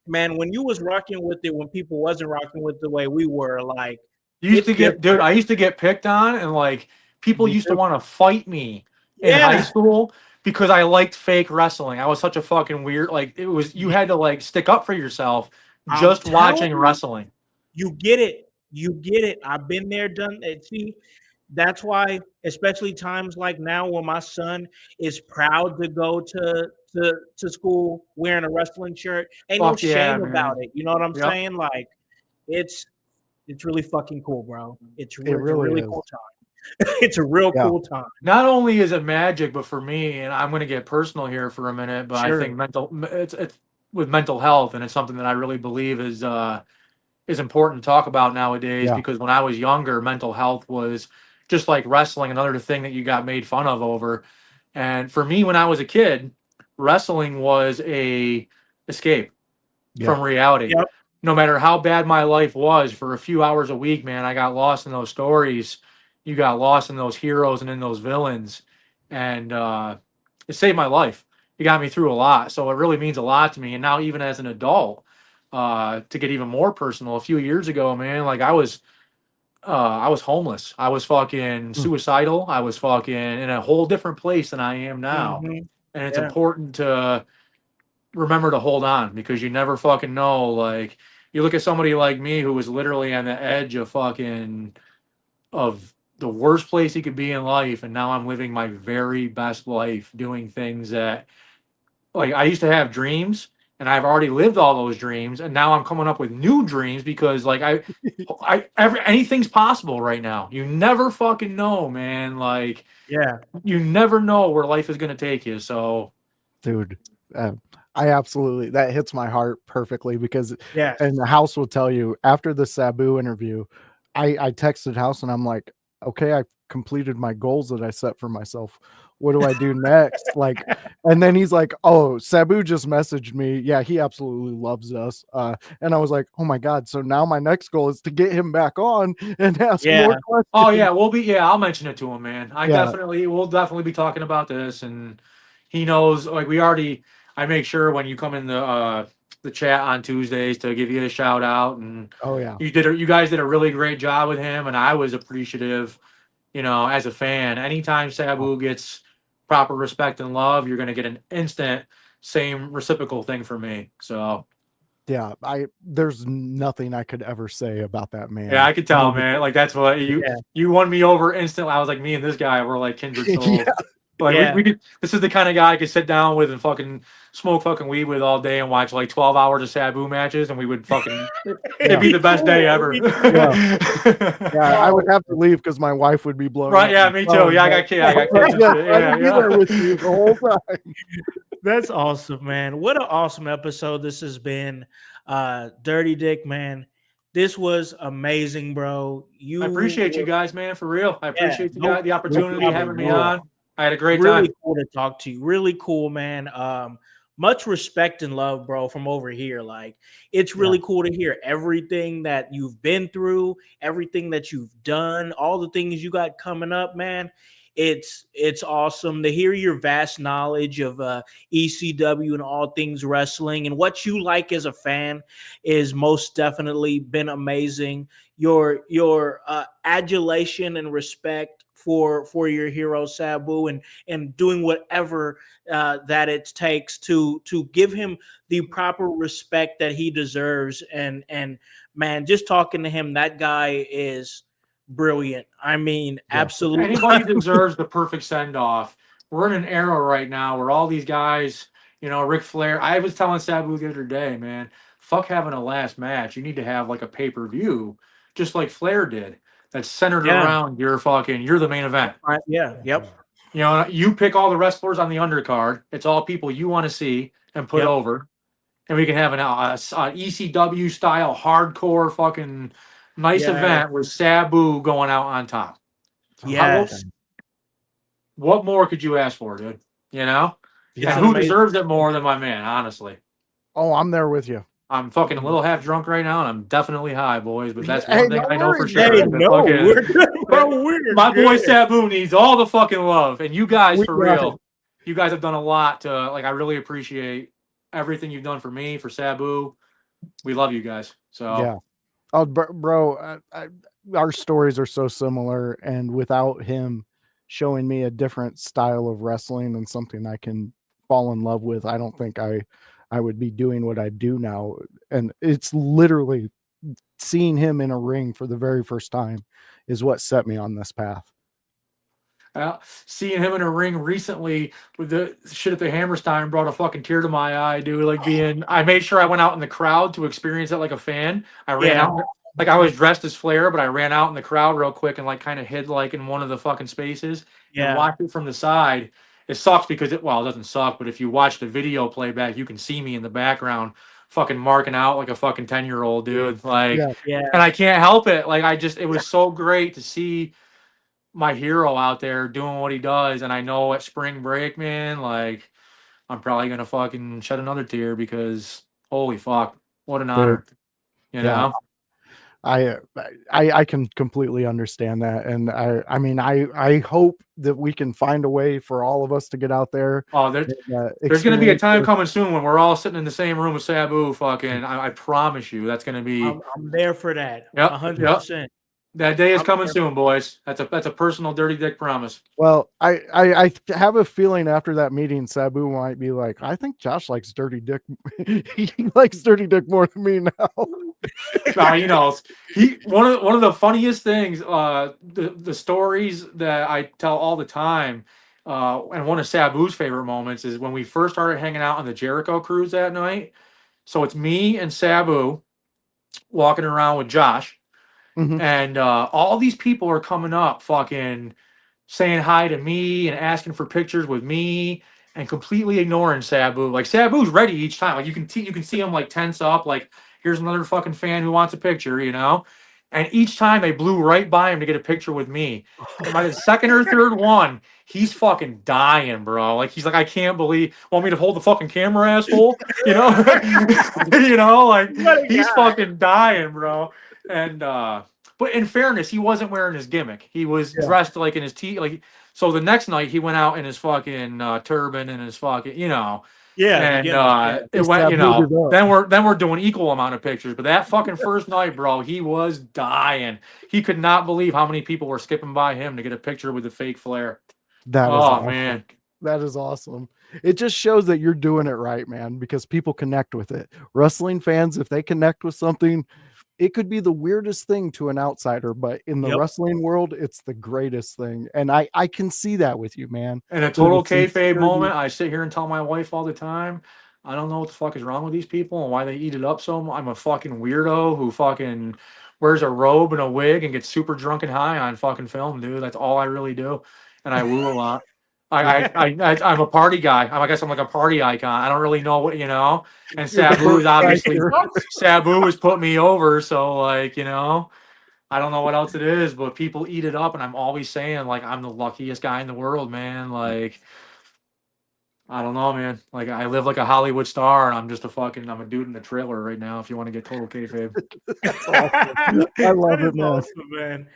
man, when you was rocking with it, when people wasn't rocking with the way we were, like I used to get picked on, and like people used to want to fight me in high school because I liked fake wrestling. I was such a fucking weird, like it was, you had to like stick up for yourself just watching wrestling. You get it. I've been there, done it. See, that's why, especially times like now when my son is proud to go to school wearing a wrestling shirt, ain't no shame about it. You know what I'm saying? Like it's really fucking cool, bro. It's a really cool time. It's a real cool time. Not only is it magic, but for me, and I'm going to get personal here for a minute, but I think it's with mental health, and it's something that I really believe is important to talk about nowadays. Because when I was younger, mental health was just like wrestling, another thing that you got made fun of over. And for me, when I was a kid, wrestling was a escape from reality. No matter how bad my life was, for a few hours a week, man, I got lost in those stories. You got lost in those heroes and in those villains, and it saved my life. It got me through a lot, so it really means a lot to me. And now, even as an adult, to get even more personal, a few years ago, man, like I was homeless. I was fucking suicidal. I was fucking in a whole different place than I am now. And it's important to remember to hold on, because you never fucking know. Like, you look at somebody like me who was literally on the edge of the worst place he could be in life, and now I'm living my very best life, doing things that, like, I used to have dreams, and I've already lived all those dreams, and now I'm coming up with new dreams, because like anything's possible right now. You never fucking know, man. Like, you never know where life is going to take you. So, dude, I absolutely, that hits my heart perfectly because, Yes. and the House will tell you after the Sabu interview, I texted House and I'm like, okay, I completed my goals that I set for myself. What do I do next? Like, and then he's like, oh, Sabu just messaged me. Yeah, he absolutely loves us. And I was like, oh my God. So now my next goal is to get him back on and ask Yeah. more questions. Oh yeah, I'll mention it to him, man. Yeah. We'll definitely be talking about this, and he knows. Like I make sure when you come in the chat on Tuesdays to give you a shout out, and Oh yeah. you guys did a really great job with him, and I was appreciative. As a fan, anytime Sabu gets proper respect and love, you're gonna get an instant same reciprocal thing from me. So Yeah. There's nothing I could ever say about that man. yeah, I could tell, man. Like that's what Yeah. you won me over instantly. I was like, me and this guy were like kindred souls. Yeah. Like Yeah. we could. This is the kind of guy I could sit down with and fucking smoke fucking weed with all day and watch like 12 hours of Sabu matches, and we would fucking. It'd be the best day ever. Yeah, I would have to leave because my wife would be blowing Right? up Yeah, my me too. phone, Yeah, I but- got kids. I got kids. And Yeah, shit. I Yeah, would be there yeah. with you the whole time. That's awesome, man. What an awesome episode this has been. Dirty Dick, man. This was amazing, bro. I appreciate you guys, man, for real. I appreciate the opportunity problem, having me bro. on. I had a great Really time. cool to talk to you. Really cool, man. Much respect and love, bro, from over here. Like, it's really cool to hear everything that you've been through, everything that you've done, all the things you got coming up, man. It's awesome to hear your vast knowledge of ECW and all things wrestling, and what you like as a fan is most definitely been amazing. Your adulation and respect for your hero Sabu, and doing whatever that it takes to give him the proper respect that he deserves. And man, just talking to him, that guy is brilliant. I mean, absolutely. Anybody deserves the perfect send off. We're in an era right now where all these guys, Ric Flair. I was telling Sabu the other day, man, fuck having a last match. You need to have like a pay per view, just like Flair did. That's centered around you're the main event. Yeah. Yep. You pick all the wrestlers on the undercard. It's all people you want to see and put over, and we can have an ECW style hardcore fucking nice event with Sabu going out on top. Yes. What more could you ask for, dude? Yeah. And who deserves it more than my man, honestly? Oh, I'm there with you. I'm fucking a little half drunk right now, and I'm definitely high, boys. But that's Hey, one thing no I know for worries. sure. Hey, That no, fucking- we're good, bro. We're my boy good. Sabu needs all the fucking love, and you guys, We for got real, you guys have done a lot to I really appreciate everything you've done for me, for Sabu. We love you guys. So Yeah. Oh, bro, our stories are so similar, and without him showing me a different style of wrestling and something I can fall in love with, I don't think I would be doing what I do now. And it's literally seeing him in a ring for the very first time is what set me on this path. seeing him in a ring recently with the shit at the Hammerstein brought a fucking tear to my eye, dude. I made sure I went out in the crowd to experience it like a fan. I ran out, like I was dressed as Flair, but I ran out in the crowd real quick and like kind of hid like in one of the fucking spaces and watched it from the side. It sucks because it doesn't suck, but if you watch the video playback, you can see me in the background fucking marking out like a fucking 10-year-old, dude. And I can't help it. It was so great to see my hero out there doing what he does. And I know at spring break, man, like I'm probably gonna fucking shed another tear because holy fuck, what an honor. You know? I can completely understand that. And I mean, I hope that we can find a way for all of us to get out there. Oh, there's gonna be a time coming soon when we're all sitting in the same room with Sabu. Fucking, I promise you, that's gonna be. I'm there for that. Yep, 100%. That day is coming soon, boys. That's a personal dirty dick promise. Well, I have a feeling after that meeting, Sabu might be like, I think Josh likes dirty dick. He likes dirty dick more than me now. One of the funniest things, the stories that I tell all the time, and one of Sabu's favorite moments is when we first started hanging out on the Jericho cruise that night. So it's me and Sabu walking around with Josh. Mhm. And all these people are coming up fucking saying hi to me and asking for pictures with me and completely ignoring Sabu. Like Sabu's ready each time. Like you can see him like tense up. Like here's another fucking fan who wants a picture, you know. And each time they blew right by him to get a picture with me. And by the second or third one, he's fucking dying, bro. Like he's like, I can't believe. Want me to hold the fucking camera, asshole? You know, you know, like What a he's guy. fucking dying, bro. And but in fairness, he wasn't wearing his gimmick. He was dressed like in his like. So the next night he went out in his fucking turban and his fucking, you know, Yeah, the and gimmick. Yeah. it went, you Sabu'd know. it up. Then we're doing equal amount of pictures. But that fucking first night, bro, he was dying. He could not believe how many people were skipping by him to get a picture with the fake Flair. That is Oh awesome. man, That is awesome. It just shows that you're doing it right, man, because people connect with it. Wrestling fans, if they connect with something, it could be the weirdest thing to an outsider, but in the Yep. wrestling world, it's the greatest thing. And I can see that with you, man. in a The total kayfabe sincerity. moment, I sit here and tell my wife all the time, I don't know what the fuck is wrong with these people and why they eat it up so much. I'm a fucking weirdo who fucking wears a robe and a wig and gets super drunk and high on fucking film, dude. That's all I really do, and I woo a lot. I'm a party guy. I guess I'm like a party icon. I don't really know what, you know. And You're the Sabu is obviously perfect Sabu has put me over, so like, you know, I don't know what else it is, but people eat it up, and I'm always saying like I'm the luckiest guy in the world, man. Like I don't know, man. Like I live like a Hollywood star, and I'm a dude in a trailer right now. If you want to get total kayfabe, That's awesome. I love That is it, man. awesome, man.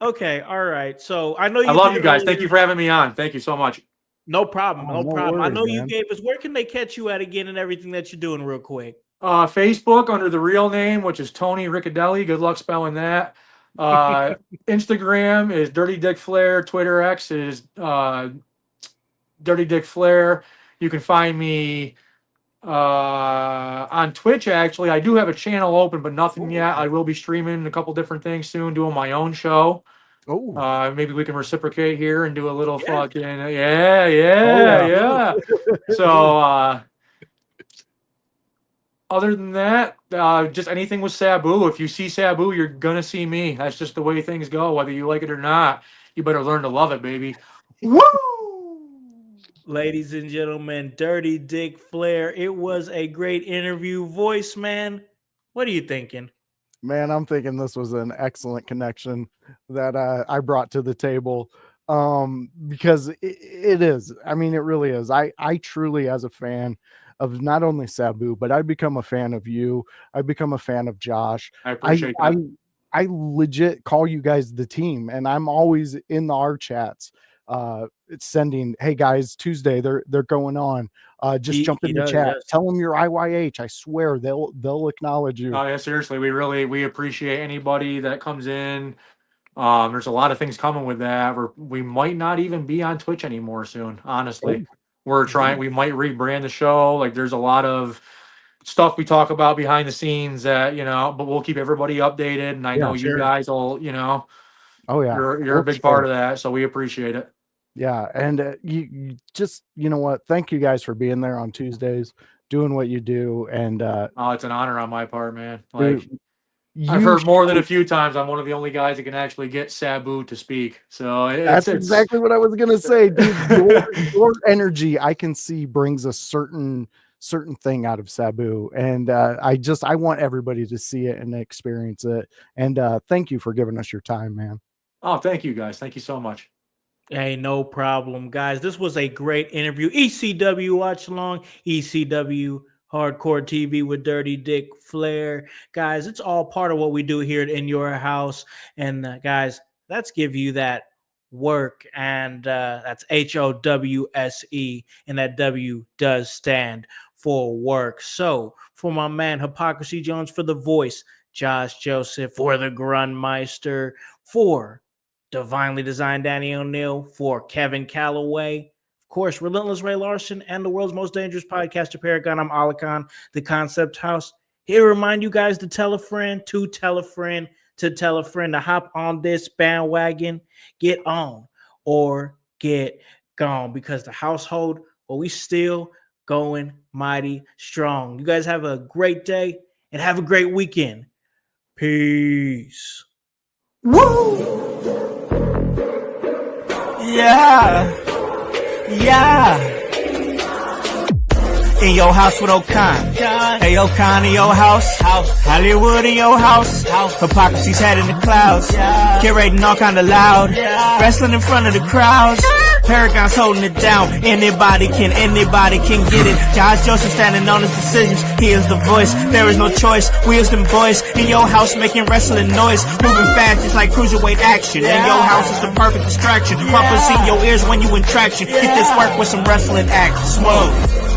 Okay, all right. So I know you I love did you guys. earlier- Thank you for having me on. Thank you so much. No problem. Oh, No no problem. I worries, know you man. gave us. Where can they catch you at again and everything that you're doing, real quick? Facebook under the real name, which is Tony Riccadelli. Good luck spelling that. Instagram is Dirty Dick Flair. Twitter X is Dirty Dick Flair. You can find me on Twitch. Actually, I do have a channel open, but nothing yet. I will be streaming a couple different things soon, doing my own show. Oh, Maybe we can reciprocate here and do a little Yeah. fucking Oh, yeah. So other than that, just anything with Sabu. If you see Sabu, you're gonna see me. That's just the way things go. Whether you like it or not, you better learn to love it, baby. Woo! Ladies and gentlemen, Dirty Dick Flair. It was a great interview. Voice man, what are you thinking? man, I'm thinking this was an excellent connection that I brought to the table. Because it is. I mean, it really is. I truly, as a fan of not only Sabu, but I become a fan of you. I become a fan of Josh. I appreciate that. I legit call you guys the team, and I'm always in our chats. It's sending, hey guys, Tuesday they're going on. Just jump in the chat. Yes. Tell them you're IYH. I swear they'll acknowledge you. Oh yeah, seriously, we appreciate anybody that comes in. There's a lot of things coming with that. We might not even be on Twitch anymore soon. Honestly, we're trying. We might rebrand the show. Like, there's a lot of stuff we talk about behind the scenes that, you know. But we'll keep everybody updated, and I know you sure. guys will. You know, Oh yeah, you're a big part of that, so we appreciate it. Yeah, and you just, you know what? Thank you guys for being there on Tuesdays, doing what you do, and Oh, it's an honor on my part, man. Like, dude, I've you heard more than a show- few times. I'm one of the only guys that can actually get Sabu to speak. So That's exactly what I was gonna say, dude. Your energy, I can see, brings a certain thing out of Sabu, and I want everybody to see it and experience it. And thank you for giving us your time, man. Oh, thank you guys. Thank you so much. Hey, no problem, guys. This was a great interview. ECW Watch Along, ECW Hardcore TV with Dirty Dick Flair. Guys, it's all part of what we do here at In Your House. And guys, let's give you that work. And that's HOWSE. And that W does stand for work. So for my man, Hypocrisy Jones, for the voice, Josh Joseph, for the Grundmeister, for Divinely Designed Danny O'Neill, for Kevin Calloway, of course, Relentless Ray Larson, and the world's most dangerous podcaster, Paragon. I'm Alakon, the Concept House. Here to remind you guys to tell a friend, to tell a friend, to tell a friend to hop on this bandwagon, get on or get gone, because the household, well, we still going mighty strong. You guys have a great day and have a great weekend. Peace. Yeah. Yeah. In your house with O'Con. Hey, O'Con in your house. Hollywood in your house. Hypocrisy's head in the clouds. Curating all kind of loud. Wrestling in front of the crowds. Paragon's holding it down. Anybody can get it. Josh Joseph standing on his decisions. He is the voice. There is no choice. We is them boys in your house making wrestling noise. Moving fast just like cruiserweight action. In your house is the perfect distraction. Rumpus in your ears when you in traction. Get this work with some wrestling action. Smoke.